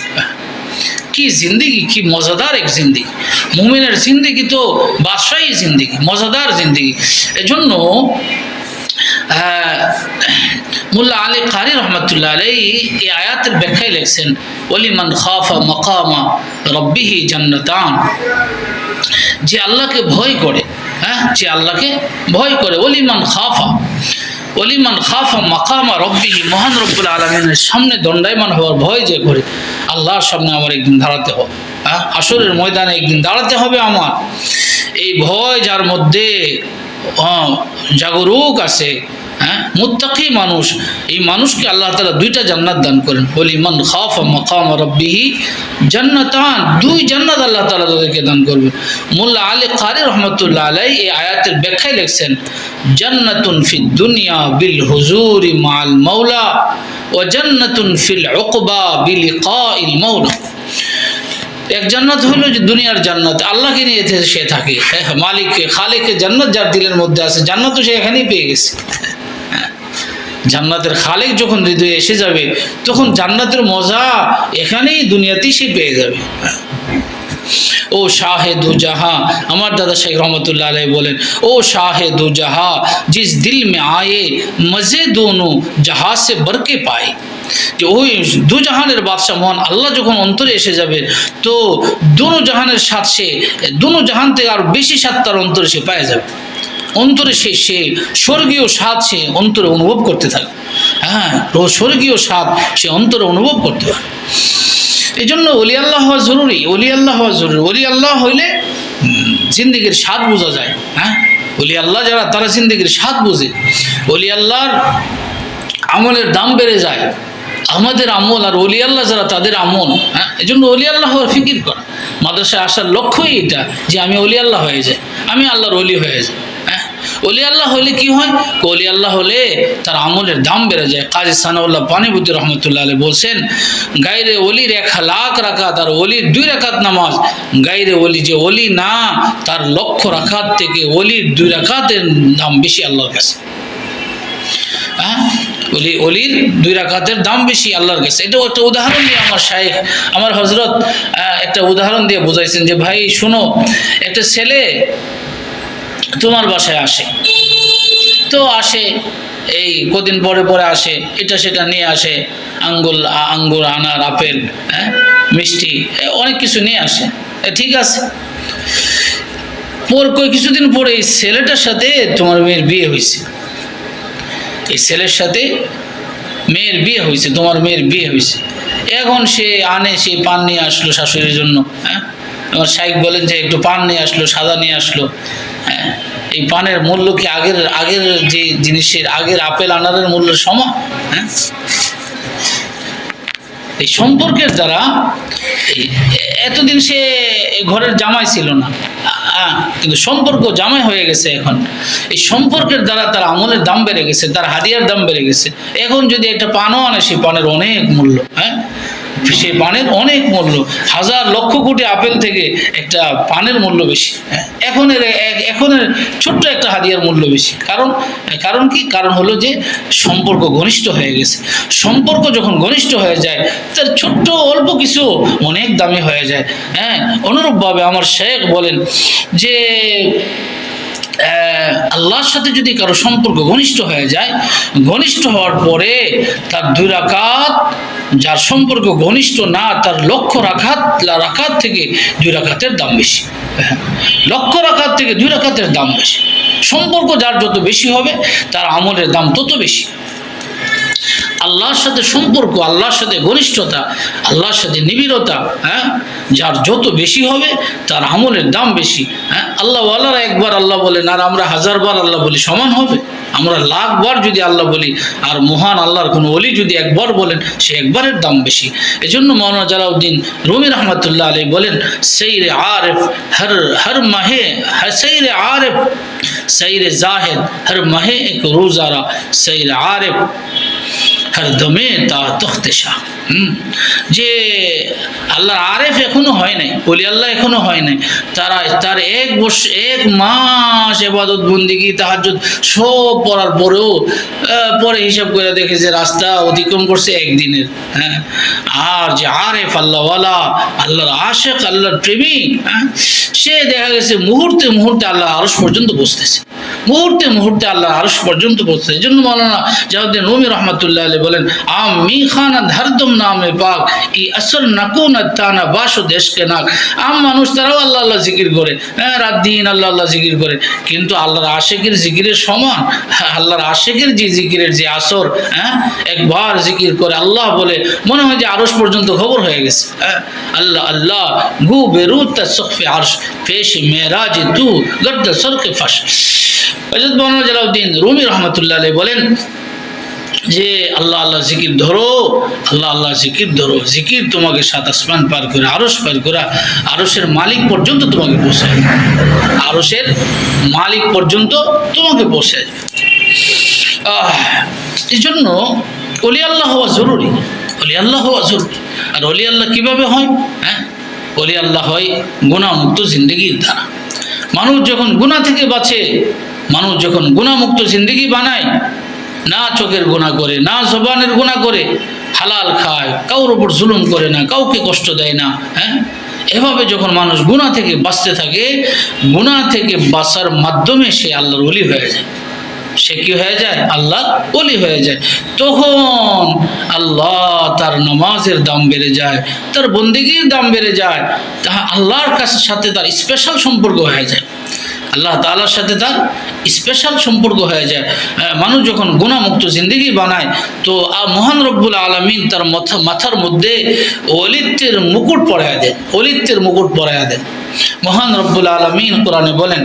[SPEAKER 1] কি জিন্দিগি, কি মজাদার এক জিন্দিগি! মুমিনের জিন্দিগি তো বাদশাহী জিন্দিগি, মজাদার জিন্দিগি। এজন্য মুল্লা আলী কারি রহমতুল্লাহ আলাইহি এই আয়াতের ব্যাখ্যায় লিখছেন, ওলিমান খাফা মাকামা রব্বিহি জান্নাতান। যে আল্লাহকে ভয় করে, যে আল্লাহকে ভয় করে, ওলিমান খাফা মাকামা রব্বিহি, মহান রব্বুল আলামিনের সামনে দণ্ডায়মান হওয়ার ভয় যে করে, আল্লাহর সামনে আমার একদিন দাঁড়াতে হবে, হাসরের ময়দানে একদিন দাঁড়াতে হবে আমার। এই ভয় যার মধ্যে জাগরুক আছে, মুত্তাকি মানুষ, এই মানুষকে আল্লাহ তাআলা দুইটা জান্নাত দান করেন। ওলিমান খাফা মাকামা রাব্বিহি জান্নাতান, দুই জান্নাত আল্লাহ তাআলা তাদেরকে দান করবেন। মুল্লা আলী কারি রহমতুল্লাহ আলাইহি এই আয়াতের ব্যাখ্যায় লিখছেন, জান্নাতুন ফিদ দুনিয়া বিল হুজুরি মাআল মাওলা ওয়া জান্নাতুন ফিল উকবা বিলিকাইল মাওলা। এক জান্নাত হলো যে দুনিয়ার জান্নাত, আল্লাহকে নিয়ে সে থাকে, মালিককে খালিককে জান্নাত যার দিলের মধ্যে আছে, জান্নাত তো সে এখানেই পেয়ে গেছে। জান্নাতের খালিক যখন হৃদয়ে এসে যাবে, তখন জান্নাতের মজা এখানেই দুনিয়াতেই সে পেয়ে যাবে। ও শাহে দু জাহাं, আমার দাদা শেখ রহমতুল্লাহ আলাইহি বলেন, ও শাহে দু জাহাं, जिस दिल में आए मजे दोनों जहां से बर के पाए। যে ওই দু জাহানের বাদশাহ মহান আল্লাহ যখন অন্তরে এসে যাবে তো দুনো জাহানের স্বাদ সে দুনো জাহান থেকে আরো বেশি স্বাদ তার অন্তরে সে পাওয়া যাবে। অন্তরে সে স্বর্গীয় স্বাদ সে অন্তরে অনুভব করতে থাকে। হ্যাঁ, স্বর্গীয় স্বাদ সে অন্তরে অনুভব করতে পারে। এই জন্য ওলি আল্লাহ হওয়া জরুরি, ওলি আল্লাহ হওয়া জরুরি। ওলি আল্লাহ হইলে জিন্দিগির স্বাদ বোঝা যায়। হ্যাঁ, ওলি আল্লাহ যারা তারা জিন্দিগির স্বাদ বোঝে। ওলি আল্লাহর আমলের দাম বেড়ে যায়। আমাদের আমল আর ওলি আল্লাহ যারা তাদের আমল। হ্যাঁ, এই জন্য ওলি আল্লাহ হওয়ার ফিকির করা। মাদ্রাসায় আসার লক্ষ্যই এটা যে আমি ওলি আল্লাহ হয়ে যাই, আমি আল্লাহর ওলি হয়ে যাই। হ্যাঁ, ওলি আল্লাহ হলে কি হয়? ওলি আল্লাহ হলে তার আমলের দাম বেড়ে যায়। কাজী সানাউল্লাহ পানিপতি রহমতুল্লাহ আলাইহি বলছেন, গায়রে ওলির 1,00,000 রাকাত আর ওলির 2 রাকাত নামাজ, গায়রে ওলি যে ওলি না তার লক্ষ রাকাত থেকে ওলির 2 রাকাতের দাম বেশি আল্লাহর কাছে। হ্যাঁ, ওলির 2 রাকাতের দাম বেশি আল্লাহর কাছে। এটাও একটা উদাহরণ দিয়ে আমার শাইখ, আমার হযরত একটা উদাহরণ দিয়ে বোঝাইছেন যে ভাই শোনো, একটা ছেলে তোমার বাসায় আসে, তো আসে এই কদিন পরে পরে আসে, এটা সেটা নিয়ে আসে, আঙ্গুর আনার আপেল, হ্যাঁ, মিষ্টি, অনেক কিছু নিয়ে আসে। ঠিক আছে, কিছুদিন পরে এই ছেলেটার সাথে তোমার মেয়ের বিয়ে হয়েছে। এই ছেলের সাথে মেয়ের বিয়ে হয়েছে, তোমার মেয়ের বিয়ে হয়েছে। এখন সে আনে, সেই পান নিয়ে আসলো শাশুড়ির জন্য। হ্যাঁ, আমার শাইখ বলেন যে একটু পান নিয়ে আসলো, সাদা নিয়ে আসলো। হ্যাঁ, এই পানের মূল্য কি আগের যে জিনিসের, আগের আপেল আনারের মূল্য সমান? হ্যাঁ, এই সম্পর্কের দ্বারা এতদিন সে ঘরের জামাই ছিল না, কিন্তু সম্পর্ক জামাই হয়ে গেছে। এখন এই সম্পর্কের দ্বারা তার আমলের দাম বেড়ে গেছে, তার হাদিয়ার দাম বেড়ে গেছে। এখন যদি একটা পানও আনে, সেই পানের অনেক মূল্য। হ্যাঁ, সেই পানের অনেক মূল্য, হাজার লক্ষ কোটি আপেল থেকে একটা পানের মূল্য বেশি। এখনের ছোট্ট একটা হাদিয়ার মূল্য বেশি। কারণ কি? কারণ হলো যে সম্পর্ক ঘনিষ্ঠ হয়ে গেছে। সম্পর্ক যখন ঘনিষ্ঠ হয়ে যায় তার ছোট্ট অল্প কিছু অনেক দামি হয়ে যায়। হ্যাঁ, অনুরূপভাবে আমার শেখ বলেন যে আল্লাহর সাথে যদি কারো সম্পর্ক ঘনিষ্ঠ হয়ে যায়, ঘনিষ্ঠ হওয়ার পরে তার 2 রাকাত, যার সম্পর্ক ঘনিষ্ঠ না তার লক্ষ রাকাত থেকে 2 রাকাতের দাম বেশি। লক্ষ রাকাত থেকে 2 রাকাতের দাম বেশি। সম্পর্ক যার যত বেশি হবে তার আমলের দাম তত বেশি। আল্লাহর সাথে সম্পর্ক, আল্লাহর সাথে ঘনিষ্ঠতা, আল্লাহর সাথে নিবিড়তা, হ্যাঁ, যার যত বেশি হবে তার আমলের দাম বেশি। হ্যাঁ, আল্লাহওয়ালারা একবার আল্লাহ বলেন আর আমরা 1000 বার আল্লাহ বলি, সমান হবে? আমরা 1,00,000 বার যদি আল্লাহ বলি আর মহান আল্লাহর কোনো ওলি যদি একবার বলেন, সে একবারের দাম বেশি। এজন্য মাওলানা জালাউদ্দিন রুমি রহমতুল্লাহ আলাইহি বলেন, সৈরে আরিফ হর মাহে, সৈরে আরিফ সৈরে জাহেদ হর মাহে এক রোজারা, সৈরে আরিফ হর দমে তা তখতেশা। যে আল্লাহর আরেফ এখনো হয় নাই, ওলি আল্লাহ এখনো হয় নাই, তার 1 মাস ইবাদত বন্দেগী তাহাজ্জুদ সব পড়ার পরেও পরে হিসাব করে দেখে যে রাস্তা অতিক্রম করছে একদিনের। হ্যাঁ, আর যে আরেফ আল্লাহওয়ালা, আল্লাহর আশেক, আল্লাহর প্রেমিক, সে দেখা গেছে মুহূর্তে মুহূর্তে আল্লাহর আরশ পর্যন্ত বসতেছে, মুহূর্তে মুহূর্তে আল্লাহর আরশ পর্যন্ত পৌঁছতে। এই জন্য মাওলানা জালাউদ্দিন রুমি রহমতুল্লাহ আলাইহি বলেন, আমি খানা ধারদম নামে পাক ই আসর নাকুনা তানা বাসো দেশকে নাক। মানুষ তারাও আল্লাহ আল্লাহ জিকির করে, রাত দিন আল্লাহ আল্লাহ জিকির করে, কিন্তু আল্লাহর আশেকের জিকিরের সমান? আল্লাহর আশেকের যে জিকিরের যে আসর, একবার জিকির করে আল্লাহ বলে মনে হয় যে আরশ পর্যন্ত খবর হয়ে গেছে। আল্লাহ আল্লাহ গু বেরুত সফে আরশ পেশ মেরাজ তু গর্দ সরকে ফাশ। হযরত মাওলানা জালাউদ্দিন রুমি রহমতুল্লাহ আলাইহি বলেন যে আল্লাহ আল্লাহ জিকির ধরো, আল্লাহ আল্লাহ জিকির ধরো, জিকির তোমাকে 7 আসমান পার করে, আরশ পার করে, আরশের মালিক পর্যন্ত তোমাকে পৌঁছায়, আরশের মালিক পর্যন্ত তোমাকে পৌঁছায়। এই জন্য ওলি আল্লাহ হওয়া জরুরি, ওলি আল্লাহ হওয়া জরুরি। আর ওলি আল্লাহ কীভাবে হয়? ওলি আল্লাহ হয় গুনাহমুক্ত জিন্দগির দ্বারা। মানুষ যখন গুনাহ থেকে বাঁচে, মানুষ যখন গুনাহমুক্ত জিন্দগি বানায়, না চোখের গুনাহ করে, না জবানের গুনাহ করে, হালাল খায়, কারোর উপর জুলুম করে না, কাউকে কষ্ট দেয় না, এভাবে যখন মানুষ গুনাহ থেকে বাঁচতে থাকে, গুনাহ থেকে বাঁচার মাধ্যমে সে আল্লাহর ওলি হয়ে যায়। সে কি হয়ে যায়? আল্লাহর ওলি হয়ে যায়। তখন আল্লাহ তার নামাজের দাম বেড়ে যায়, তার বন্দেগীর দাম বেড়ে যায়, তাহা আল্লাহর কাছে সাথে তার স্পেশাল সম্পর্ক হয়ে যায়, আল্লাহ তাআলার সাথে তার স্পেশাল সম্পর্ক হয়ে যায়। মানুষ যখন গুনাহমুক্ত জিন্দেগি বানায় তো মহান রব্বুল আলামিন তার মাথার মধ্যে ওলিত্বের মুকুট পরায়া দেন, ওলিত্বের মুকুট পরায়া দেন। মহান রব্বুল আলামিন কোরআনে বলেন,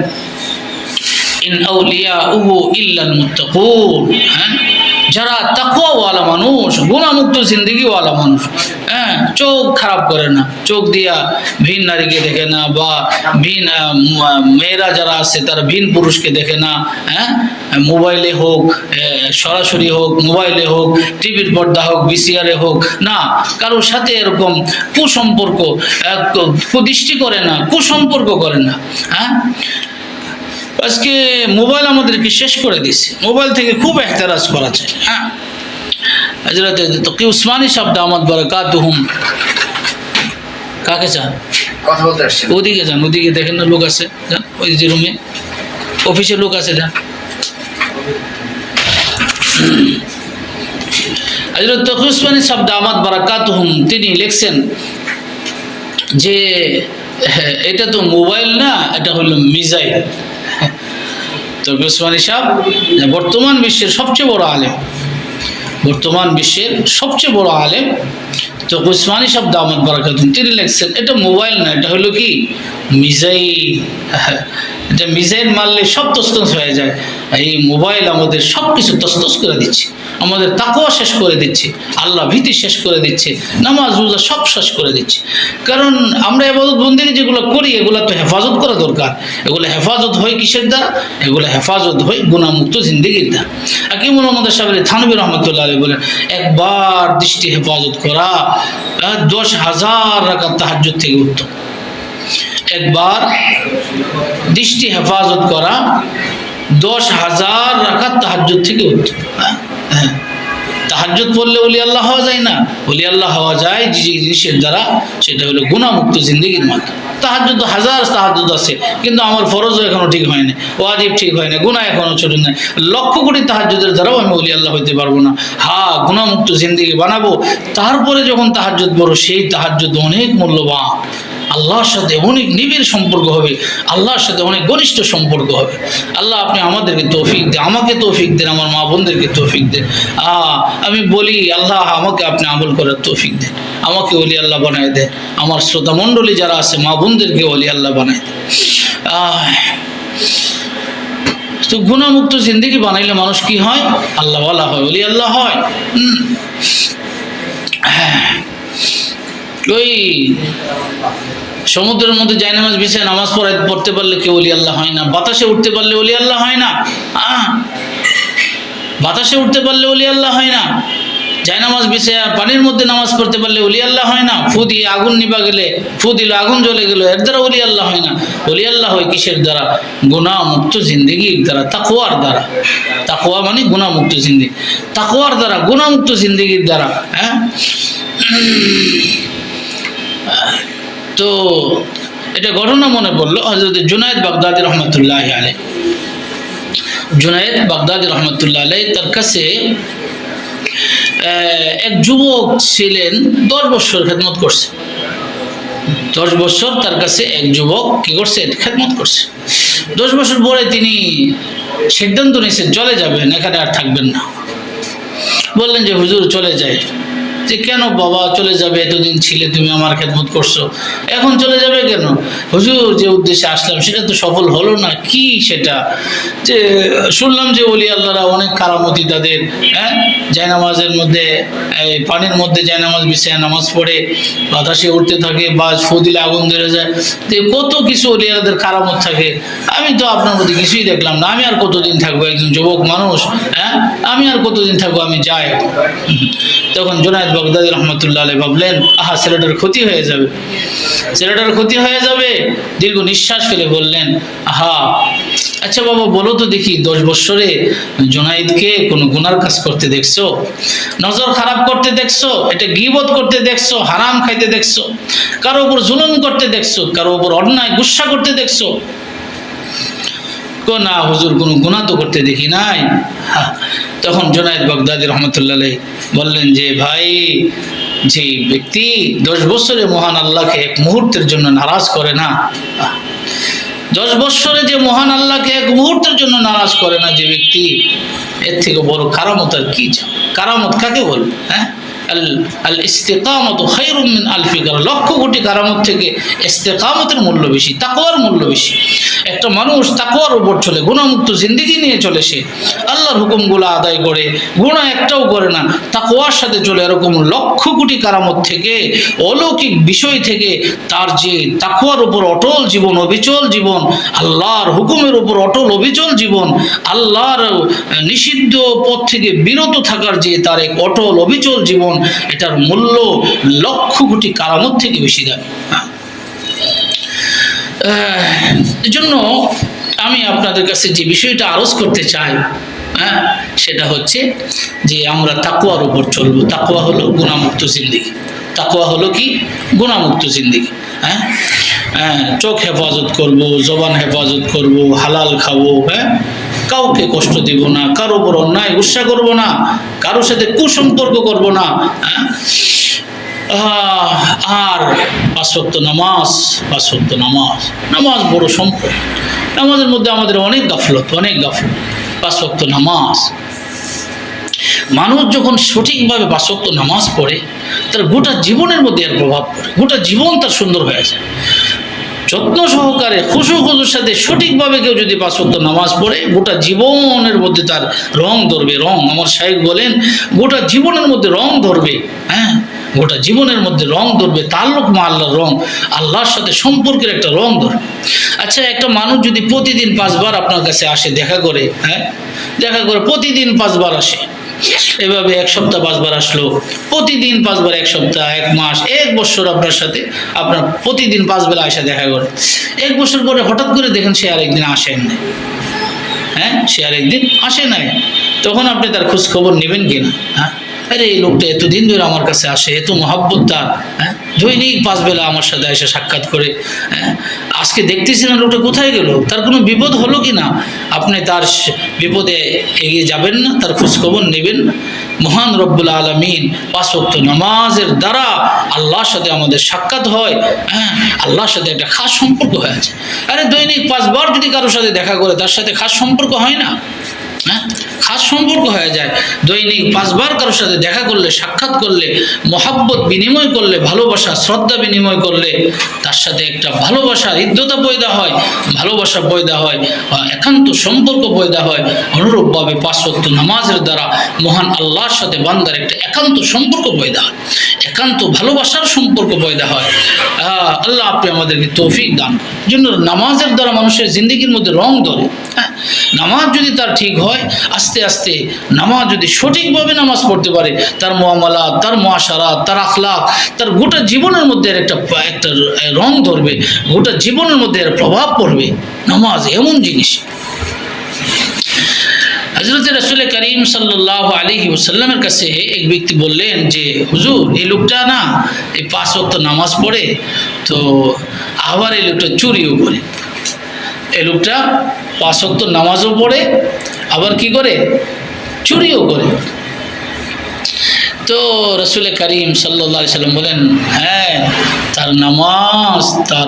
[SPEAKER 1] ইন আউলিয়াউহু ইল্লাল মুত্তাকুন, যারা তাকওয়াওয়ালা মানুষ, গুনাহমুক্ত জিন্দেগিওয়ালা মানুষ, চোখ খারাপ করে না, চোখ দিয়া ভিন নারীকে দেখে না, বা ভিন মেয়েরা যারা আছে তারা ভিন পুরুষকে দেখে না, মোবাইলে হোক, সরাসরি হোক, মোবাইলে হোক, টিভির পর্দা হোক, ভিসিআরে হোক, না কারোর সাথে এরকম কুসম্পর্ক, কুদৃষ্টি করে না, কুসম্পর্ক করে না। আজকে মোবাইল আমাদেরকে শেষ করে দিচ্ছে, মোবাইল থেকে খুব এহতেরাজ করা চাই। হযরত তকি উসমানী সাহেব দামাত বারাকাতুহুম, কাকে চান?
[SPEAKER 2] কথা বলতে আসছেন?
[SPEAKER 1] ওদিকে যান, ওদিকে দেখেন না লোক আছে, যান ওই যে রুমে অফিসে লোক আছে, যান। হযরত তকি উসমানী সাহেব দামাত বারাকাতুহুম তিনি লিখছেন যে এটা তো মোবাইল না, এটা হলো মিসাইল। তকি উসমানী সাহেব বর্তমান বিশ্বের সবচেয়ে বড় আলেম, বর্তমান বিশ্বের সবচেয়ে বড় আলেম তকি উসমানী সাহেব দামাত বারাকাতুহুম তিনি লিখছেন এটা মোবাইল না, এটা হলো কি মিসাইল। এটা মিসাইল মারলে সব তছনছ হয়ে যায়। এই মোবাইল আমাদের সব কিছু তছনছ করে দিচ্ছে, আমাদের তাকওয়া শেষ করে দিচ্ছে, আল্লাহ ভীতি শেষ করে দিচ্ছে, নামাজ রোজা সব শেষ করে দিচ্ছে। কারণ আমরা ইবাদত বন্দেগী যেগুলো করি এগুলো তো হেফাজত করা দরকার। এগুলো হেফাজত হয় কিসের দ্বারা? এগুলো হেফাজত হয় গুনাহমুক্ত জিন্দেগির দ্বারা। হাকিমুল আমাদের সাহেব থানভী রহমতুল্লাহ আলাইহি বলেন, একবার দৃষ্টি হেফাজত করা 10,000 রাকাত তাহাজ্জুদ থেকে উত্তম। একবার দৃষ্টি হেফাজত করা 10,000 রাকাত তাহাজ্জুদ থেকে উত্তম। তাহাজ্জুদ পড়লে ওলি আল্লাহ হওয়া যায় না? ওলি আল্লাহ হওয়া যায় যে জিনিসের দ্বারা, সেটা হলো গুনাহমুক্ত জিন্দেগির মাধ্যমে। তাহাজ্জুদ হাজার তাহাজ্জুদ আছে, কিন্তু আমার ফরজও এখনো ঠিক হয়নি, ওয়াজিব ঠিক হয় না, গুনাহ এখনো ছোট নাই। লক্ষ কোটি তাহাজ্জুদের দ্বারাও আমি ওলি আল্লাহ হইতে পারবো না। গুনাহমুক্ত জিন্দেগি বানাবো, তারপরে যখন তাহাজ্জুদ পড়ো সেই তাহাজ্জুদ অনেক মূল্যবান, আল্লাহর সাথে অনেক নিবিড় সম্পর্ক হবে, আল্লাহর সাথে অনেক ঘনিষ্ঠ সম্পর্ক হবে। আল্লাহ আপনি আমাদেরকে তৌফিক দেন, আমাকে তৌফিক দেন, আমার মা বোনদেরকে তৌফিক দেন। আমি বলি আল্লাহ আমাকে আপনি আমল করার তৌফিক দেন, আমাকে ওলি আল্লাহ বানায় দেন, আমার শ্রোতা মণ্ডলী যারা আছে মা বোনদেরকে ওলি আল্লাহ বানায় দেন। তো গুনাহমুক্ত জিন্দেগি বানাইলে মানুষ কি হয়? আল্লাহওয়ালা হয়, ওলি আল্লাহ হয়। ওই সমুদ্রের মধ্যে জায়নামাজ বিছায় নামাজ পড়তে পারলে কেউ ওলি আল্লাহ হয় না। বাতাসে উঠতে পারলে ওলি আল্লাহ হয় না। বাতাসে উঠতে পারলে ওলি আল্লাহ হয় না। জায়নামাজ বিছায় পানির মধ্যে নামাজ পড়তে পারলে ওলি আল্লাহ হয় না। ফু দিয়ে আগুন নিভা গেলে, ফু দিল আগুন জ্বলে গেল, এর দ্বারা ওলি আল্লাহ হয় না। ওলি আল্লাহ হয় কিসের দ্বারা? গুনাহমুক্ত জিন্দেগির দ্বারা, তাকওয়ার দ্বারা। তাকওয়া মানে গুনাহমুক্ত জিন্দেগি, তাকওয়ার দ্বারা, গুনাহমুক্ত জিন্দেগির দ্বারা। তো এটা ঘটনা মনে পড়লো হযরত জুনায়েদ বাগদাদী রহমতুল্লাহ আলাইহি। জুনায়েদ বাগদাদী রহমতুল্লাহ আলাইহি তার কাছে এক যুবক ছিলেন, 10 বছর খেদমত করছে। 10 বছর তার কাছে এক যুবক কি করছে? খেদমত করছে। 10 বছর পরে তিনি সিদ্ধান্ত নিয়েছেন চলে যাবেন, এখানে আর থাকবেন না। বললেন যে হুজুর চলে যায়। যে কেন বাবা চলে যাবে? এতদিন ছিলে তুমি, আমার খেদমত করছো, এখন চলে যাবে কেন? হুজুর যে উদ্দেশ্যে আসলাম সেটা তো সফল হলো না। কি সেটা? যে শুনলাম যে ওলি আল্লাহরা অনেক কারামতি তাদের, জায়নামাজের মধ্যে, পানির মধ্যে জায়নামাজ বিছায় নামাজ পড়ে, বাতাসে উঠতে থাকে, বা ফু দিলে আগুন ধরে যায়, যে কত কিছু ওলি আল্লাহদের কারামত থাকে। আমি তো আপনার মধ্যে কিছুই দেখলাম না, আমি আর কতদিন থাকবো? একজন যুবক মানুষ, আমি আর কতদিন থাকবো? আমি যাই। তখন জুনায়েদ বাগদাদী রহমতুল্লাহ আলাইহি ভাবলেন, ছেলেটার ক্ষতি হয়ে যাবে, ছেলেটার ক্ষতি হয়ে যাবে। দীর্ঘ নিঃশ্বাস ফেলে বললেন, আচ্ছা বাবা বলো তো দেখি, 10 বছরে জুনায়েদকে কোনো গুনার কাজ করতে দেখছো? নজর খারাপ করতে দেখছো? এটা গীবত করতে দেখছো? হারাম খাইতে দেখছো? কারো উপর জুলুম করতে দেখছো? কারো উপর অন্যায় গুসা করতে দেখছো? না হুজুর, কোনো গুনাহ তো করতে দেখি নাই। তখন জুনায়েদ বাগদাদী রহমতুল্লাহ আলাইহি বললেন যে ভাই, যে ব্যক্তি 10 বছরে মহান আল্লাহকে এক মুহূর্তের জন্য নারাজ করে না, 10 বছরে যে মহান আল্লাহকে এক মুহূর্তের জন্য নারাজ করে না যে ব্যক্তি, এর থেকে বড় কারামত আর কি? কারামত কাকে বলবো? হ্যাঁ, আল ইস্তিকামতু খায়রুম মিন আলফি কারাম। লক্ষ কোটি কারামত থেকে ইস্তিকামতের মূল্য বেশি, তাকওয়ার মূল্য বেশি। একটা মানুষ তাকওয়ার উপর চলে, গুনাহমুক্ত জিন্দেগি নিয়ে চলে, সে আল্লাহর হুকুমগুলো আদায় করে, গুনাহ একটাও করে না, তাকওয়ার সাথে চলে, এরকম লক্ষ কোটি কারামত থেকে, অলৌকিক বিষয় থেকে তার যে তাকওয়ার উপর অটল জীবন, অবিচল জীবন, আল্লাহর হুকুমের উপর অটল অবিচল জীবন, আল্লাহর নিষিদ্ধ পথ থেকে বিরত থাকার যে তার এক অটল অবিচল জীবন, এটার মূল্য লক্ষ কোটি কারামত থেকে বেশি দামি। এজন্য আমি আপনাদের কাছে যে বিষয়টা আরজ করতে চাই, সেটা হচ্ছে যে আমরা তাকওয়ার উপর চলবো। তাকওয়া হলো গুনাহমুক্ত জিন্দেগি। তাকওয়া হলো কি? গুনাহমুক্ত জিন্দেগি। চোখ হেফাজত করব, জবান হেফাজত করব, হালাল খাবো, কাউকে কষ্ট দিব না, কারো উপর অন্যায় গুসা করব না, কারোর সাথে কুসম্পর্ক করব না, আর 5 ওয়াক্ত নামাজ, 5 ওয়াক্ত নামাজ, নামাজ বড় সম্পদ। নামাজের মধ্যে আমাদের অনেক গাফলত, 5 ওয়াক্ত নামাজ। মানুষ যখন সঠিকভাবে 5 ওয়াক্ত নামাজ পড়ে, তার গোটা জীবনের মধ্যে এর প্রভাব পড়ে, গোটা জীবন তার সুন্দর হয়ে যায়। যত্ন সহকারে খুশুর সাথে সঠিকভাবে কেউ যদি 5 ওয়াক্ত নামাজ পড়ে, গোটা জীবনের মধ্যে তার রং ধরবে। রং, আমার শাইখ বলেন, গোটা জীবনের মধ্যে রং ধরবে। গোটা জীবনের মধ্যে রং ধরবে, তাল্লুক মা আল্লাহর রং, আল্লাহর সাথে সম্পর্কের একটা রং ধরবে। আচ্ছা, একটা মানুষ যদি প্রতিদিন 5 বার আপনার কাছে আসে দেখা করে, দেখা করে প্রতিদিন 5 বার আসে, এভাবে 1 সপ্তাহ 5 বার আসলো, প্রতিদিন 5 বার, 1 সপ্তাহ, 1 মাস, 1 বছর আপনার সাথে আপনার প্রতিদিন 5 বেলা আসা দেখা করে, 1 বছর পরে হঠাৎ করে দেখেন সে আর একদিন আসেন না, সে আর একদিন আসে নাই, তখন আপনি তার খোঁজ খবর নেবেন কিনা? আরে এই লোকটা এতদিন ধরে আমার কাছে আসে, এত মহাব্বত তার, দৈনিক 5 বেলা আমার সাথে এসে সাক্ষাৎ করে, আজকে দেখতেছি না লোকটা কোথায় গেল, তার কোনো বিপদ হলো কি না? আপনি তার বিপদে এগিয়ে যাবেন না, তার খোঁজ খবর নেবেন না? মহান রব্বুল আলামিন 5 ওয়াক্ত নামাজের দ্বারা আল্লাহর সাথে আমাদের সাক্ষাৎ হয়, আল্লাহর সাথে একটা খাস সম্পর্ক হয়ে আছে। আরে দৈনিক 5 বার যদি কারোর সাথে দেখা করে, তার সাথে খাস সম্পর্ক হয় না? খাস সম্পর্ক হয়ে যায়। দৈনিক 5 বার কারোর সাথে দেখা করলে, সাক্ষাৎ করলে, মহাব্বত বিনিময় করলে, ভালোবাসা শ্রদ্ধা বিনিময় করলে, তার সাথে একটা ভালোবাসা হৃদ্যতা পয়দা হয়, ভালোবাসা পয়দা হয়, একান্ত সম্পর্ক পয়দা হয়। অনুরূপভাবে 5 ওয়াক্ত নামাজের দ্বারা মহান আল্লাহর সাথে বান্দার একটা একান্ত সম্পর্ক পয়দা হয়, একান্ত ভালোবাসার সম্পর্ক পয়দা হয়। আল্লাহ আপনি আমাদেরকে তৌফিক দান করেন। জন্য নামাজের দ্বারা মানুষের জিন্দগির মধ্যে রং ধরে। নামাজ যদি তার ঠিক হয়, আস্তে আস্তে নামাজ যদি সঠিকভাবে নামাজ পড়তে পারে, তার মুআমালাত, তার মুআশারাত, তার আখলাক, তার গোটা জীবনের মধ্যে একটা রং ধরবে, গোটা জীবনের মধ্যে এর প্রভাব পড়বে। নামাজ এমন জিনিস। হযরত রাসূল করিম সাল্লাল্লাহু আলাইহি ওয়াসাল্লামের কাছে এক ব্যক্তি বললেন যে হুজুর, এই লোকটা না এই 5 ওয়াক্ত নামাজ পড়ে, তো আবার এই লোকটা চুরিও করে। এই লোকটা 5 ওয়াক্ত নামাজও পড়ে, আবার কি করে? চুরিও করে। তো রাসূল করিম সাল্লাল্লাহু আলাইহি সাল্লাম বলেন, তার নামাজ তার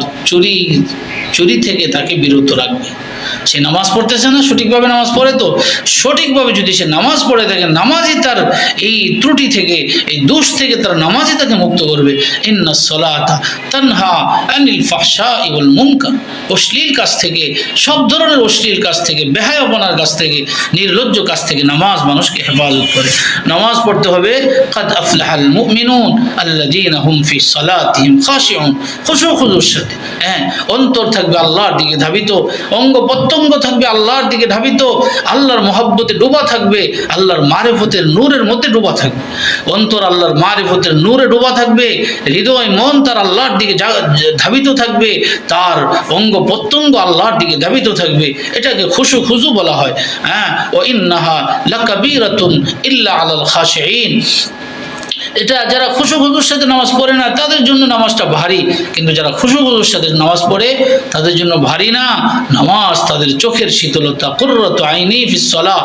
[SPEAKER 1] চুরি থেকে তাকে বিরত রাখবে। সে নামাজ পড়তেছে না, সঠিকভাবে নামাজ পড়ে, তো সঠিকভাবে যদি সে নামাজ পড়ে থাকে, নামাজই তার এই ত্রুটি থেকে, এই দোষ থেকে তার নামাজই তাকে মুক্ত করবে। ইন্নাস সালাতা তানহা আনিল ফাহশাই ওয়াল মুনকার। অশ্লীল কাজ থেকে, সব ধরনের অশ্লীল কাজ থেকে, বেহায়াপনার কাজ থেকে, নির্লজ্জ কাজ থেকে নামাজ মানুষকে হেফাজত করে। নামাজ পড়তে হবে কাদ আফলাহাল মুমিনুন আল্লাযীনা হুম ফি সালাতিহিম খাশিউন। খুশুর সাথে অন্তর থাকবে আল্লাহর দিকে ধাবিত, অঙ্গ প্রত্যঙ্গ থাকবে আল্লাহর দিকে ধাবিত, আল্লাহর মহব্বতে ডোবা থাকবে, আল্লাহর মারিফতের নূরের মধ্যে ডোবা থাকবে। অন্তর আল্লাহর মারিফতের নূরে ডোবা থাকবে, হৃদয় মন তার আল্লাহর দিকে ধাবিত থাকবে, তার অঙ্গ প্রত্যঙ্গ আল্লাহর দিকে ধাবিত থাকবে। এটাকে খুজু বলা হয়। ওয়া ইন্নাহা লাকাবীরাতুন ইল্লা আলাল খাশিঈন। এটা যারা খুশু খুজুর সাথে নামাজ পড়ে না তাদের জন্য নামাজটা ভারী, কিন্তু যারা খুশু খুজুর সাথে নামাজ পড়ে তাদের জন্য ভারী না নামাজ, তাদের চোখের শীতলতা। কুররাতু আইনি ফিস সালাহ,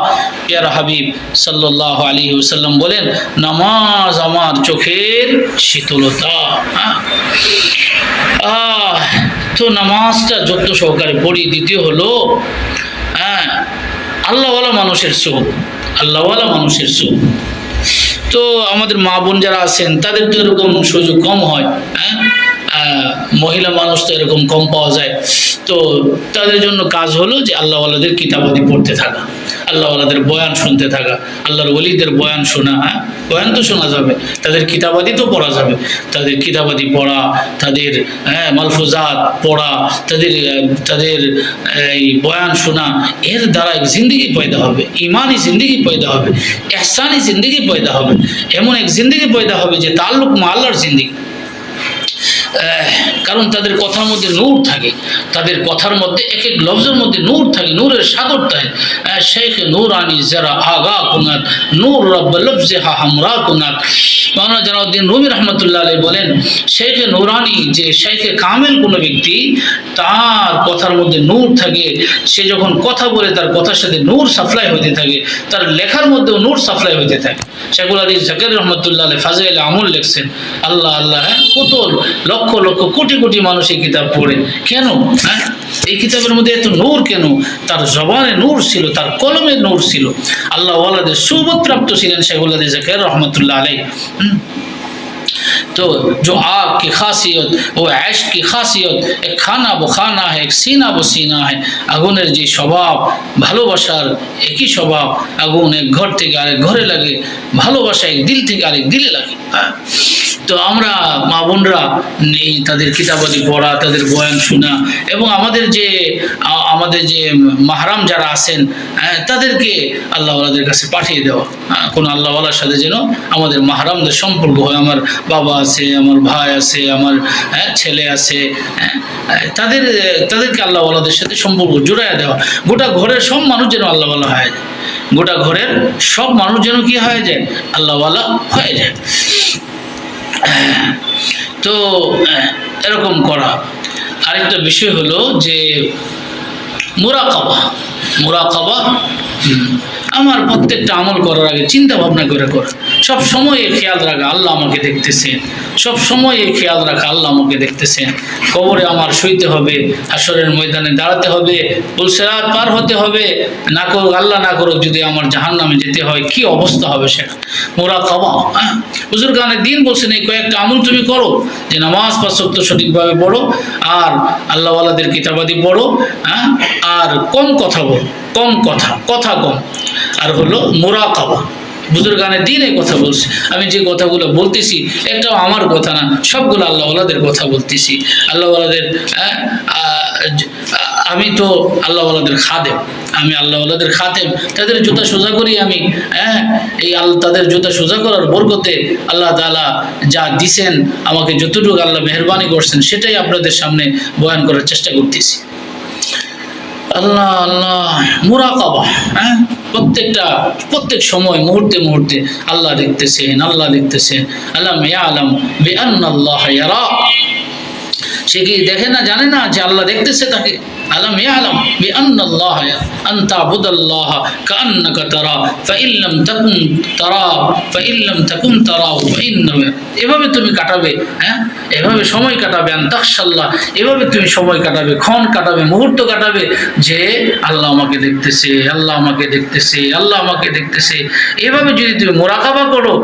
[SPEAKER 1] প্রিয় হাবিব সাল্লাল্লাহু আলাইহি ওয়াসাল্লাম বলেন নামাজ আমার চোখের শীতলতা। তো নামাজটা যত সহকারে পড়ি। দ্বিতীয় হলো আল্লাহওয়ালা মানুষের সুখ, আল্লাহওয়ালা মানুষের সুখ। তো আমাদের মা বোন যারা আছেন তাদের তো এরকম সুযোগ কম হয়, মহিলা মানুষ তো এরকম কম পাওয়া যায়। তো তাদের জন্য কাজ হলো যে আল্লাহওয়ালাদের কিতাবাদি পড়তে থাকা, আল্লাহওয়ালাদের বয়ান শুনতে থাকা, আল্লাহর ওলিদের বয়ান শোনা। বয়ান তো শোনা যাবে, তাদের কিতাবাদি তো পড়া যাবে, তাদের কিতাবাদি পড়া, তাদের মালফুজাত পড়া, তাদের এই বয়ান শোনা। এর দ্বারা এক জিন্দগি পয়দা হবে, ইমানি জিন্দগি পয়দা হবে, এহসানি জিন্দগি পয়দা হবে, এমন এক জিন্দগি পয়দা হবে যে তাল্লুক মা আল্লাহর জিন্দগি। কারণ তাদের কথার মধ্যে নূর থাকে, তাদের কথার মধ্যে এক এক লফজের মধ্যে নূর থাকে, নূরের সাগর থাকে। শেখ নূরানি যারা আগা কুনাত নূর রব্ব লফজে হা হামরা কুনাত। মাওলানা জালালউদ্দিন রুমি রহমতুল্লাহ আলাইহি বলেন শেখ নূরানি, যে শেখে কামেল কোনো ব্যক্তি তার কথার মধ্যে নূর থাকে, সে যখন কথা বলে তার কথার সাথে নূর সাপ্লাই হতে থাকে, তার লেখার মধ্যেও নূর সাপ্লাই হতে থাকে। শেখুল হাদিস জাকির রহমতুল্লাহ আলাইহি ফাজাইল আমল লিখছেন। আল্লাহ আল্লাহ, কত লক্ষ লক্ষ কোটি কোটি মানুষ এই কিতাব পড়ে। কেন? এই কিতাবের মধ্যে এত নূর কেন? তার জবানে নূর ছিল, তার কলমে নূর ছিল। আল্লাহ ওয়ালাদের সুবত প্রাপ্ত ছিলেন শেখুল হাদিস জাকির রহমতুল্লাহ আলাইহি। तो जो आग की खासियत वो ऐश की खासियत, एक खाना वो खाना है, एक सीना वो सीना है। আগুনের যে স্বভাব, ভালোবাসার একই স্বভাব। আগুন এক ঘর থেকে আরেক ঘরে লাগে, ভালোবাসা এক দিল থেকে আরেক দিলে লাগে। তো আমরা মা বোনরা তাদের কিতাবাদি পড়া, তাদের বয়ান শোনা, এবং আমাদের যে মাহরাম যারা আছেন তাদেরকে আল্লাহওয়ালাদের কাছে পাঠিয়ে দেওয়া। কোনো আল্লাহওয়ালার সাথে যেন আমাদের মাহরামদের সম্পর্ক হয়। আমার বাবা আছে, আমার ভাই আছে, আমার ছেলে আছে, তাদেরকে আল্লাহওয়ালাদের সাথে সম্পর্ক জোড়াইয়া দেওয়া। গোটা ঘরের সব মানুষ যেন আল্লাহওয়ালা হয়ে যায়, গোটা ঘরের সব মানুষ যেন কি হয়ে যায়, আল্লাহওয়ালা হয়ে যায়। তো এরকম করা। আরেকটা বিষয় হলো যে মুরাকাবা। আমার প্রত্যেকটা আমল করার আগে চিন্তা ভাবনা করে করা, সব সময় খেয়াল রাখা আল্লাহ আমাকে দেখতেছেন, সব সময় খেয়াল রাখা আল্লাহ আমাকে দেখতেছেন। কবরে আমার শুইতে হবে, হাসরের ময়দানে দাঁড়াতে হবে, পুলসিরাত পার হতে হবে, না করুক আল্লাহ না করুক যদি আমার জাহান্নামে যেতে হয়, কি অবস্থা হবে সেটা। মুরাকাবা। বুজুর্গানে দিন বলছেন এই কয়েকটা আমল তুমি করো, যে নামাজ ৫ ওয়াক্ত সঠিকভাবে পড়ো, আর আল্লাহওয়ালাদের কিতাবাদি পড়ো, আর কম কথা বলো, কম কথা কম, আর হলো মুরাকাবা। বুজুর্গানে দিন এই কথা বলছে। আমি যে কথাগুলো বলতেছি একটাও আমার কথা না, সবগুলো আল্লাহওয়ালাদের কথা বলতেছি। আল্লাহওয়ালাদের আমি তো আল্লাহওয়ালাদের খাদেম, আমি আল্লাহওয়ালাদের খাদেম, তাদের জুতা সোজা করি আমি। এই তাদের জুতা সোজা করার বরকতে আল্লাহ তাআলা যা দিছেন আমাকে, যতটুকু আল্লাহ মেহরবানি করছেন সেটাই আপনাদের সামনে বয়ান করার চেষ্টা করতেছি। আল্লাহ আল্লাহ মুরাকাবা। প্রত্যেক সময় মুহূর্তে মুহূর্তে আল্লাহ দেখতেছেন, আল্লাহ দেখতেছেন। আলাম ইয়ালাম বিআন্নাল্লাহ ইয়ারা, সে কি দেখে না, জানে না যে আল্লাহ দেখতেছে তাকে? আলাম ইয়ালাম বিআন্নাল্লাহ ইয়ারা আন তা'বুদাল্লাহ কাআন্নাকা তারা ফাইন লাম তাকুন তারা ফাইন লাম তাকুন তারাহু ফাইন্নাহু। এভাবে তুমি কাটাবে, এভাবে সময় কাটাবে। আন তাখশাল্লাহ, এভাবে তুমি সময় কাটাবে, ক্ষণ কাটাবে, মুহূর্ত কাটাবে, যে আল্লাহ আমাকে দেখতেছে, আল্লাহ আমাকে দেখতেছে, আল্লাহ আমাকে দেখতেছে। এভাবে যদি তুমি মুরাকাবা করো,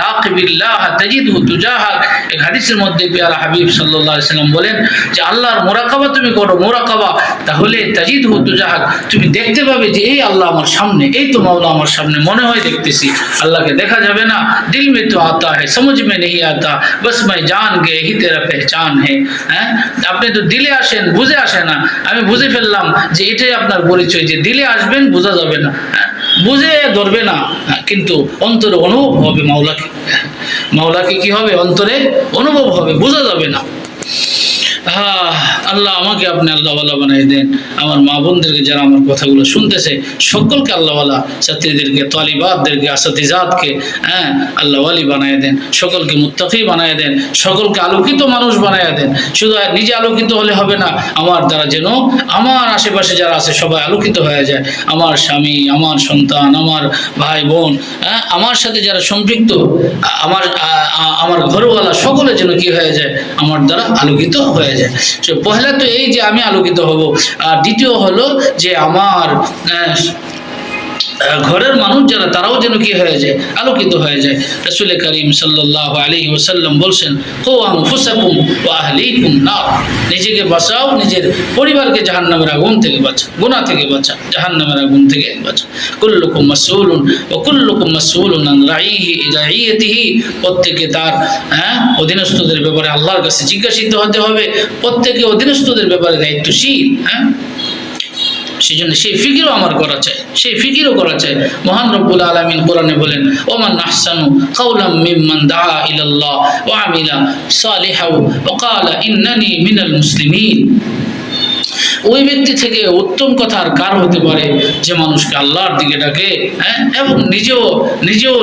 [SPEAKER 1] রাকিবিল্লাহ তাজিদহু তুজাহাক। এক হাদিসের মধ্যে প্যারা হাবিব সাল্লাল্লাহু আলাইহি সাল্লাম বলেন যে আল্লাহর মুরাকাবা তুমি করো, মুরাকাবা, তাহলে তাজিদহু তুজাহাক, তুমি দেখতে পাবে যে এই আল্লাহ আমার সামনে, এই তো মাওলা আমার সামনে, মনে হয় দেখতেছি। আল্লাহকে দেখা যাবে না, দিল মে তো আতা है समझ में नहीं आता बस मैं जान गए ही तेरा पहचान है। আপনি তো দিলে আসেন, বুঝে আসে না। আমি বুঝে ফেললাম যে এটাই আপনার পরিচয়, যে দিলে আসবেন, বোঝা যাবে না, বুঝে ধরবে না, কিন্তু অন্তরে অনুভব হবে মাওলাকে। মাওলাকে কি হবে? অন্তরে অনুভব হবে, বোঝা যাবে না। আল্লাহ আমাকে আপনি আল্লাহওয়ালা বানাই দেন। আমার মা বোনদেরকে যারা আমার কথাগুলো শুনতেছে সকলকে আল্লাহওয়ালা, ছাত্রীদেরকে, তালিবাতদেরকে, আসাতিজাতকে আল্লাহওয়ালি বানাই দেন। সকলকে মুত্তাকি বানাই দেন। সকলকে আলোকিত মানুষ বানাই দেন। শুধু নিজে আলোকিত হলে হবে না, আমার দ্বারা যেন আমার আশেপাশে যারা আছে সবাই আলোকিত হয়ে যায়। আমার স্বামী, আমার সন্তান, আমার ভাই বোন, আমার সাথে যারা সম্পৃক্ত, আমার ঘরওয়ালা, সকলে যেন কি হয়ে যায়, আমার দ্বারা আলোকিত হয়ে যায়। পহেলা তো এই যে আমি আলোকিত হব, আর দ্বিতীয় হলো যে আমার ঘরের মানুষ যারা তারাও যেন কি হয়ে যায়, আলোকিত হয়ে যায়। রাসূল করিম সাল্লাল্লাহু আলাইহি ওয়াসাল্লাম বলছেন, কু আনফুসাকুম ওয়া আহলিকুম নার, নিজেকে বাঁচাও, নিজের পরিবারকে জাহান্নামের আগুন থেকে বাঁচাও, গুনাহ থেকে বাঁচাও, জাহান্নামের আগুন থেকে বাঁচাও। কুল্লুকুম মাসউলুন ওয়া কুল্লুকুম মাসউলুন আন রাইয়িতিহি, প্রত্যেকে তার অধীনস্থদের ব্যাপারে আল্লাহর কাছে জিজ্ঞাসিত হতে হবে। প্রত্যেকে অধীনস্থদের ব্যাপারে দায়িত্বশীল। সেজন্য সেই ফিকিরও আমার করা চাই, সেই ফিকিরও করা চাই। মহান রব্বুল আলামিন কোরআনে বলেন, ওমান আহসানু কাওলাম মিম্মান দাআ ইলাল্লাহ ওয়া আমিলা সালিহাও ওয়া ক্বালা ইন্নানি মিনাল মুসলিমিন। ওই ব্যক্তি থেকে উত্তম কথা আর কার হতে পারে যে মানুষকে আল্লাহর দিকে ডাকে, এবং নিজেও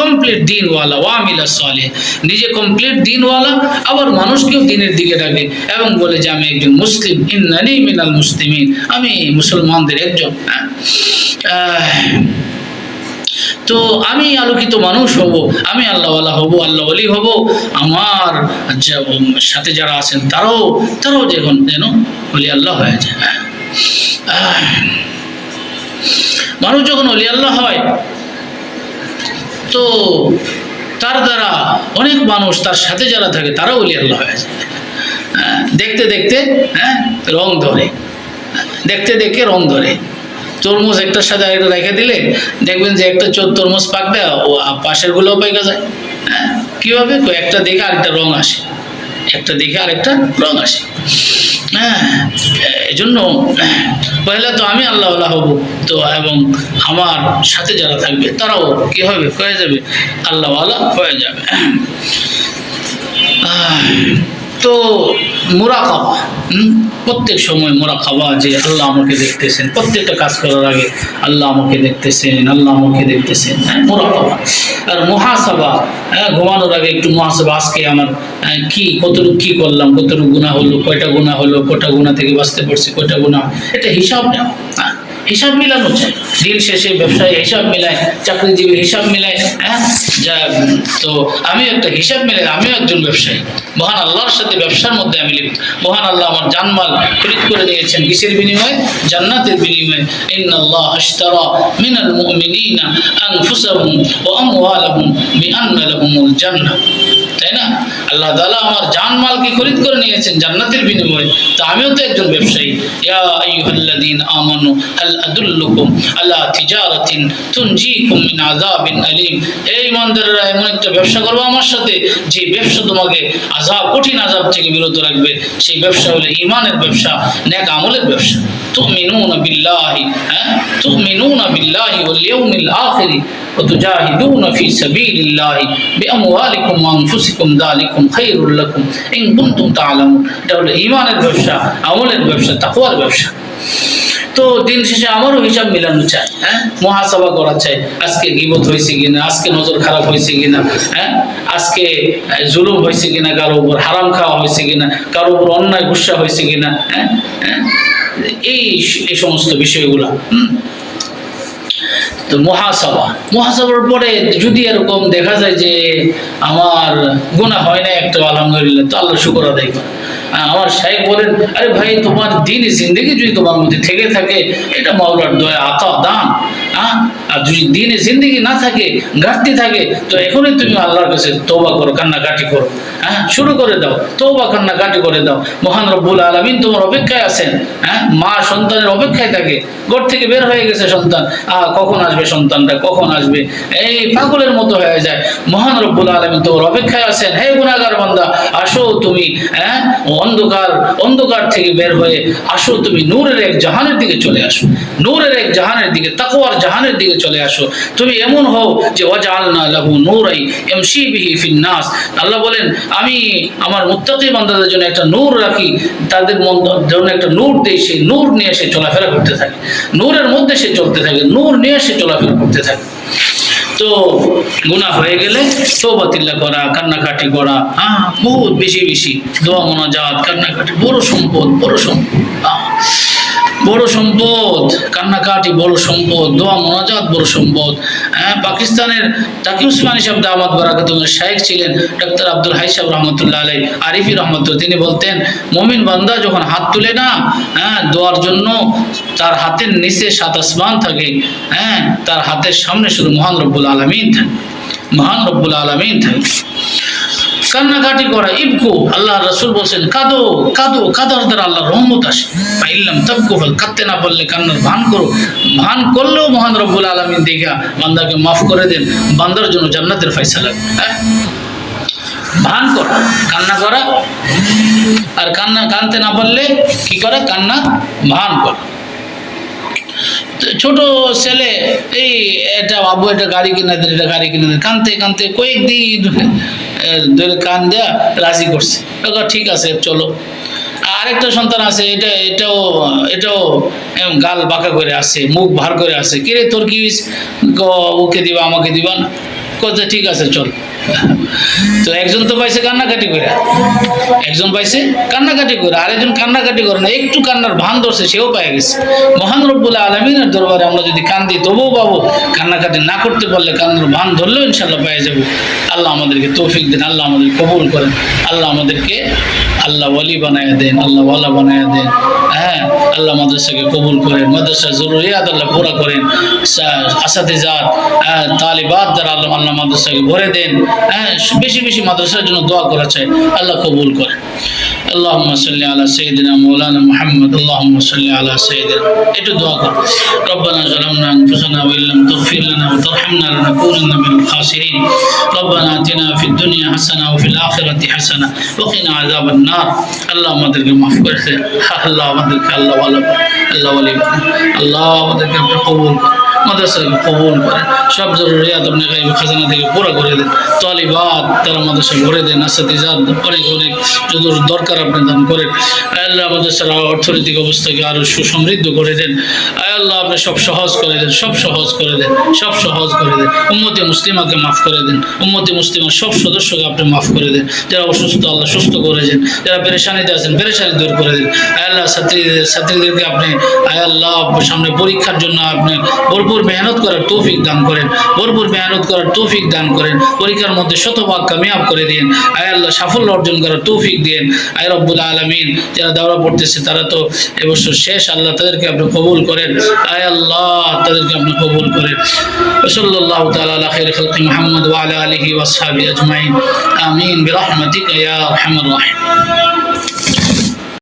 [SPEAKER 1] কমপ্লিট দিনওয়ালা, ওয়া আমিলা সালিহ, নিজে কমপ্লিট দিনওয়ালা, আবার মানুষকেও দিনের দিকে ডাকে এবং বলে যে আমি একজন মুসলিম, ইন্নানি মিনাল মুসলিমিন, আমি মুসলমানদের একজন। তো আমি আলোকিত মানুষ হব, আমি আল্লাহওয়ালা হব, আল্লাহওয়ালি হব। আমার সাথে যারা আছেন তারাও যেন ওলি আল্লাহ হয়ে যায়। মানুষ যখন ওলি আল্লাহ হয় তো তার দ্বারা অনেক মানুষ, তার সাথে যারা থাকে তারাও ওলি আল্লাহ হয়ে যায়। দেখতে দেখতে রং ধরে, দেখতে দেখে রং ধরে। তরমুজ একটার সাথে আরেকটা রেখে দিলে দেখবেন যে একটা তরমুজ পাকবে, পাশের গুলোও পেকে যায়। কিভাবে? একটা দেখে আরেকটা রং আসে, একটা দেখে আরেকটা রং আসে। এই জন্য পয়লা তো আমি আল্লাহওয়ালা হব, তো এবং আমার সাথে যারা থাকবে তারাও কি হবে, হয়ে যাবে, আল্লাহওয়ালা হয়ে যাবে। তো মুরাকাবা, প্রত্যেক সময় মুরাকাবা, যে আল্লাহ আমাকে দেখতেছেন, প্রত্যেকটা কাজ করার আগে আল্লাহ আমাকে দেখতেছেন, আল্লাহ আমাকে দেখতেছেন, মুরাকাবা। আর মুহাসাবা, ঘুমানোর আগে একটু মুহাসাবা, আজকে আমার কতটুকু কি করলাম, কতটুকু গুনাহ হলো, কয়টা গুনাহ হলো, কয়টা গুনাহ থেকে বাঁচতে পারছি, কয়টা গুনাহ, এটা হিসাব নেওয়া। হিসাব মিলানো চাই। দিন শেষে ব্যবসায়ী হিসাব মিলায়, চাকরিজীবী হিসাব মিলায়। তো আমি একটা হিসাব মিলাই, আমিও একজন ব্যবসায়ী। মহান আল্লাহর সাথে ব্যবসার মধ্যে আমি লিপ্ত। মহান আল্লাহ আমার জানমাল খরিদ করে দিয়েছেন কিসের বিনিময়ে? জান্নাতের বিনিময়ে। ইন্নাল্লাহ আশতারা মিনাল মুমিনিনা আনফুসাহুম ওয়া আমওয়ালাহুম বিআন্না লাহুমুল জান্নাহ। তাই না? আল্লাহ তাআলা আমার জানমালকে খরিদ করে নিয়েছেন জান্নাতের বিনিময়ে। তো আমিও তো একজন ব্যবসায়ী। ইয়া আইয়ুহাল্লাযীনা আমানু হাল আদুল্লুকুম আলা তিজারাতিন তুনজিকুম মিন আযাবিন আলীম। এই ইমানদাররা, এমন একটা ব্যবসা করবে আমার সাথে যে ব্যবসা তোমাকে কঠিন আযাব থেকে বিরত রাখবে। সেই ব্যবসা হলো ঈমানের ব্যবসা, নেক আমলের ব্যবসা। তুমিনুনা বিল্লাহি ওয়াল ইয়াউমিল আখির ওয়া তুজাহিদুনা ফি সাবিলিল্লাহি বিআমওয়ালিকুম ওয়া আনফুসিকুম যালিকুম খায়রুল লাকুম ইন কুনতুম তা'লামুন। এটা হলো ঈমানের ব্যবসা, আমলের ব্যবসা, তাকওয়ার ব্যবসা। তো দিন শেষে আমারও হিসাব মিলানো চাই, মুহাসাবা করা চাই। আজকে গীবত হয়েছে কিনা, আজকে নজর খারাপ হয়েছে কিনা, আজকে জুলুম হয়েছে কিনা, কারো উপর হারাম খাওয়া হয়েছে কিনা, কারো উপর অন্যায় গুসা হয়েছে কিনা, এই সমস্ত বিষয়গুলো। তো মুহাসাবার পরে যদি এরকম দেখা যায় যে আমার গুনাহ হয় না একটা, আলহামদুলিল্লাহ, তো আল্লাহ শুকর আদায় করে। আমার শাইখ বলেন, আরে ভাই, তোমার দিনই জিন্দেগি যদি তোমার মধ্যে থেকে থাকে, এটা মাওলার দয়া, আতা, দান। আর যদি দিনে জিন্দেগি না থাকে, ঘাটতি থাকে, তো এখনই তুমি আল্লাহর কাছে তওবা করো, কান্নাকাটি করো। শুরু করে দাও, তওবা কান্নাকাটি করে দাও। মহান রব্বুল আলামিন তোমার অপেক্ষায় আছেন। মা সন্তানের অপেক্ষায় থাকে। ঘর থেকে বের হয়ে গেছে সন্তান, কখন আসবে সন্তানটা, কখন আসবে, এই পাগলের মতো হয়ে যায়। মহান রব্বুল আলামিন তোমার অপেক্ষায় আছেন। হে গুনাহগার বান্দা, আসো তুমি অন্ধকার থেকে বের হয়ে আসো, তুমি নূরের এক জাহানের দিকে চলে আসো, নূরের এক জাহানের দিকে, তাকওয়ার জাহানের দিকে চলে আসো, তুমি এমন হও যে ওয়াজআলনা লাহু নূরাই ইয়ামশি বিহি ফিন নাস। আল্লাহ বলেন আমি আমার মুত্তাকি বান্দাদের জন্য একটা নূর রাখি, তাদের জন্য একটা নূর দেই, সেই নূর নিয়ে সে চলাফেরা করতে থাকে, নূরের মধ্যে সে চলতে থাকে, নূর নিয়ে সে চলাফেরা করতে থাকে। তো গুনাহ হয়ে গেলে তওবাতিল্লাহ করা, কান্নাকাটি করা, বহুত বেশি বেশি দোয়া মোনাজাত, কান্নাকাটি বড় সম্পদ, বড় সম্পদ, বড় সম্পদ, কান্নাকাটি বড় সম্পদ, দোয়া মোনাজাত বড় সম্পদ। পাকিস্তানের তাকি উসমানী সাহেব দামাত বারাকাতুহুর শাইখ ছিলেন ডক্টর আব্দুল হাই সাহেব রহমতুল্লাহ আলাই, আরিফি রহমতুল্লাহ, তিনি বলতেন মুমিন বান্দা যখন হাত তুলে না দোয়ার জন্য, তার হাতের নিচে 7 আসমান থাকে, তার হাতের সামনে শুধু মহান রব্বুল আলামিন থাকে, মহান রব্বুল আলামিন থাকে। কান্নাকাটি করা, ইবকু, আল্লাহ রাসূল বলছেন কাঁদো কাঁদো, কাঁদার দ্বারা আল্লাহর রহমত আসে। ফাইল্লাম তাবকু ফাল, কাঁদতে না পারলে কান্নার ভান করো, ভান করলেও মহান রব্বুল আলামিন দেখা বান্দাকে মাফ করে দেন, বান্দার জন্য জান্নাতের ফয়সালা। ভান করা, কান্না করা, আর কানতে না পারলে কি করে, কান্না ভান করা। ছোট ছেলে এই এটা বাবু এটা গাড়ি কিনে দেন, এটা গাড়ি কিনে দেন, কানতে কানতে কয়েকদিন ধরে কান দেয়া রাজি করছে, ঠিক আছে চলো। আরেকটা সন্তান আছে, এটাও গাল বাঁকা করে আসে, মুখ ভার করে আসে, কিরে তোর কি ওকে দিবা আমাকে দিবা না, কোথায় ঠিক আছে চল। তো একজন তো পাইছে কান্নাকাটি করে, একজন পাইছে কান্নাকাটি করে, আরেকজন কান্নাকাটি করে না, একটু কান্নার ভান ধরছে, সেও পাই গেছে। মহান রব্বুল আলামিনের দরবারে আমরা যদি কান্দি তবুও পাবো, কান্নাকাটি না করতে পারলে কান্নার ভান ধরলেও ইনশাল্লাহ পেয়ে যাবো। আল্লাহ আমাদেরকে তৌফিক দেন, আল্লাহ আমাদের কবুল করেন, আল্লাহ আমাদেরকে আল্লাহ ওয়ালি বানায় দেন, আল্লাহ ওয়ালা বানায় দেন। আল্লাহ মাদ্রাসাকে কবুল করেন, মাদ্রাসার জরুরিয়াত আল্লাহ পুরা করেন, আসাতিজাত তালিবাত দ্বারা আল্লাহ মাদ্রাসাকে ভরে দেন। বেশি বেশি মাদ্রাসার জন্য দোয়া করা চাই, আল্লাহ কবুল করেন। আল্লাহুম্মা সাল্লি আলা সাইয়্যিদিনা মাওলানা মুহাম্মদ, আল্লাহুম্মা সাল্লি আলা সাইয়্যিদিনা, একটু দোয়া করুন। রব্বানা যালামনা আনফুসানা ওয়া ইল্লাম তাগফির লানা ওয়া তারহামনা লানাকুনান্না মিনাল খাসিরিন। রব্বানা আতিনা ফিদ দুনিয়া হাসানা ওয়া ফিল আখিরাতি হাসানা ওয়া কিনা আযাবান নার। আল্লাহ আমাদেরকে মাফ করে দেন, আল্লাহ আমাদেরকে আল্লাহ ওয়ালি বানান, আল্লাহ আমাদেরকে আপনি কবুল করেন, মাদ্রাসাকে কবুল করেন, সব জরুরিয়াত আপনি গায়ব খাজানা থেকে পুরা করে দেন। তালিবাত তারা মাদ্রাসা ভরে দেন, আসাতিজাত অনেক অনেক যত দরকার আপনি দান করেন। আল্লাহ মাদ্রাসার অর্থনৈতিক অবস্থাকে আরো সুসমৃদ্ধ করে দেন। আল্লাহ আপনি সব সহজ করে দেন, সব সহজ করে দেন, সব সহজ করে দেন। উম্মতে মুসলিমাকে মাফ করে দেন, উম্মতে মুসলিমার সব সদস্যকে আপনি মাফ করে দেন। যারা অসুস্থ আল্লাহ সুস্থ করে দেন, যারা পেরেশানিতে আছেন পেরেশানি দূর করে দেন। আল্লাহ ছাত্রীদেরকে আপনি আল্লাহ সামনে পরীক্ষার জন্য আপনি ভরপুর মেহনত করার তৌফিক দান করেন, ভরপুর মেহনত করার তৌফিক দান করেন, পরীক্ষার মধ্যে শতভাগ কামিয়াব করে দিন। আল্লাহ সাফল্য অর্জন করার তৌফিক দিন। রব্বুল আলামিন যারা দাওরা পড়তেছে তারা তো এবছর শেষ, আল্লাহ তাদেরকে আপনি কবুল করেন, আল্লাহ তাদেরকে আপনি কবুল করেন। সাল্লাল্লাহু তাআলা আলা খাইরি খালকি মুহাম্মদ ওয়া আলা আলিহি ওয়া আসহাবিহি আজমাইন, আমিন বিরহমাতিকা ইয়া আরহামার রাহিমিন।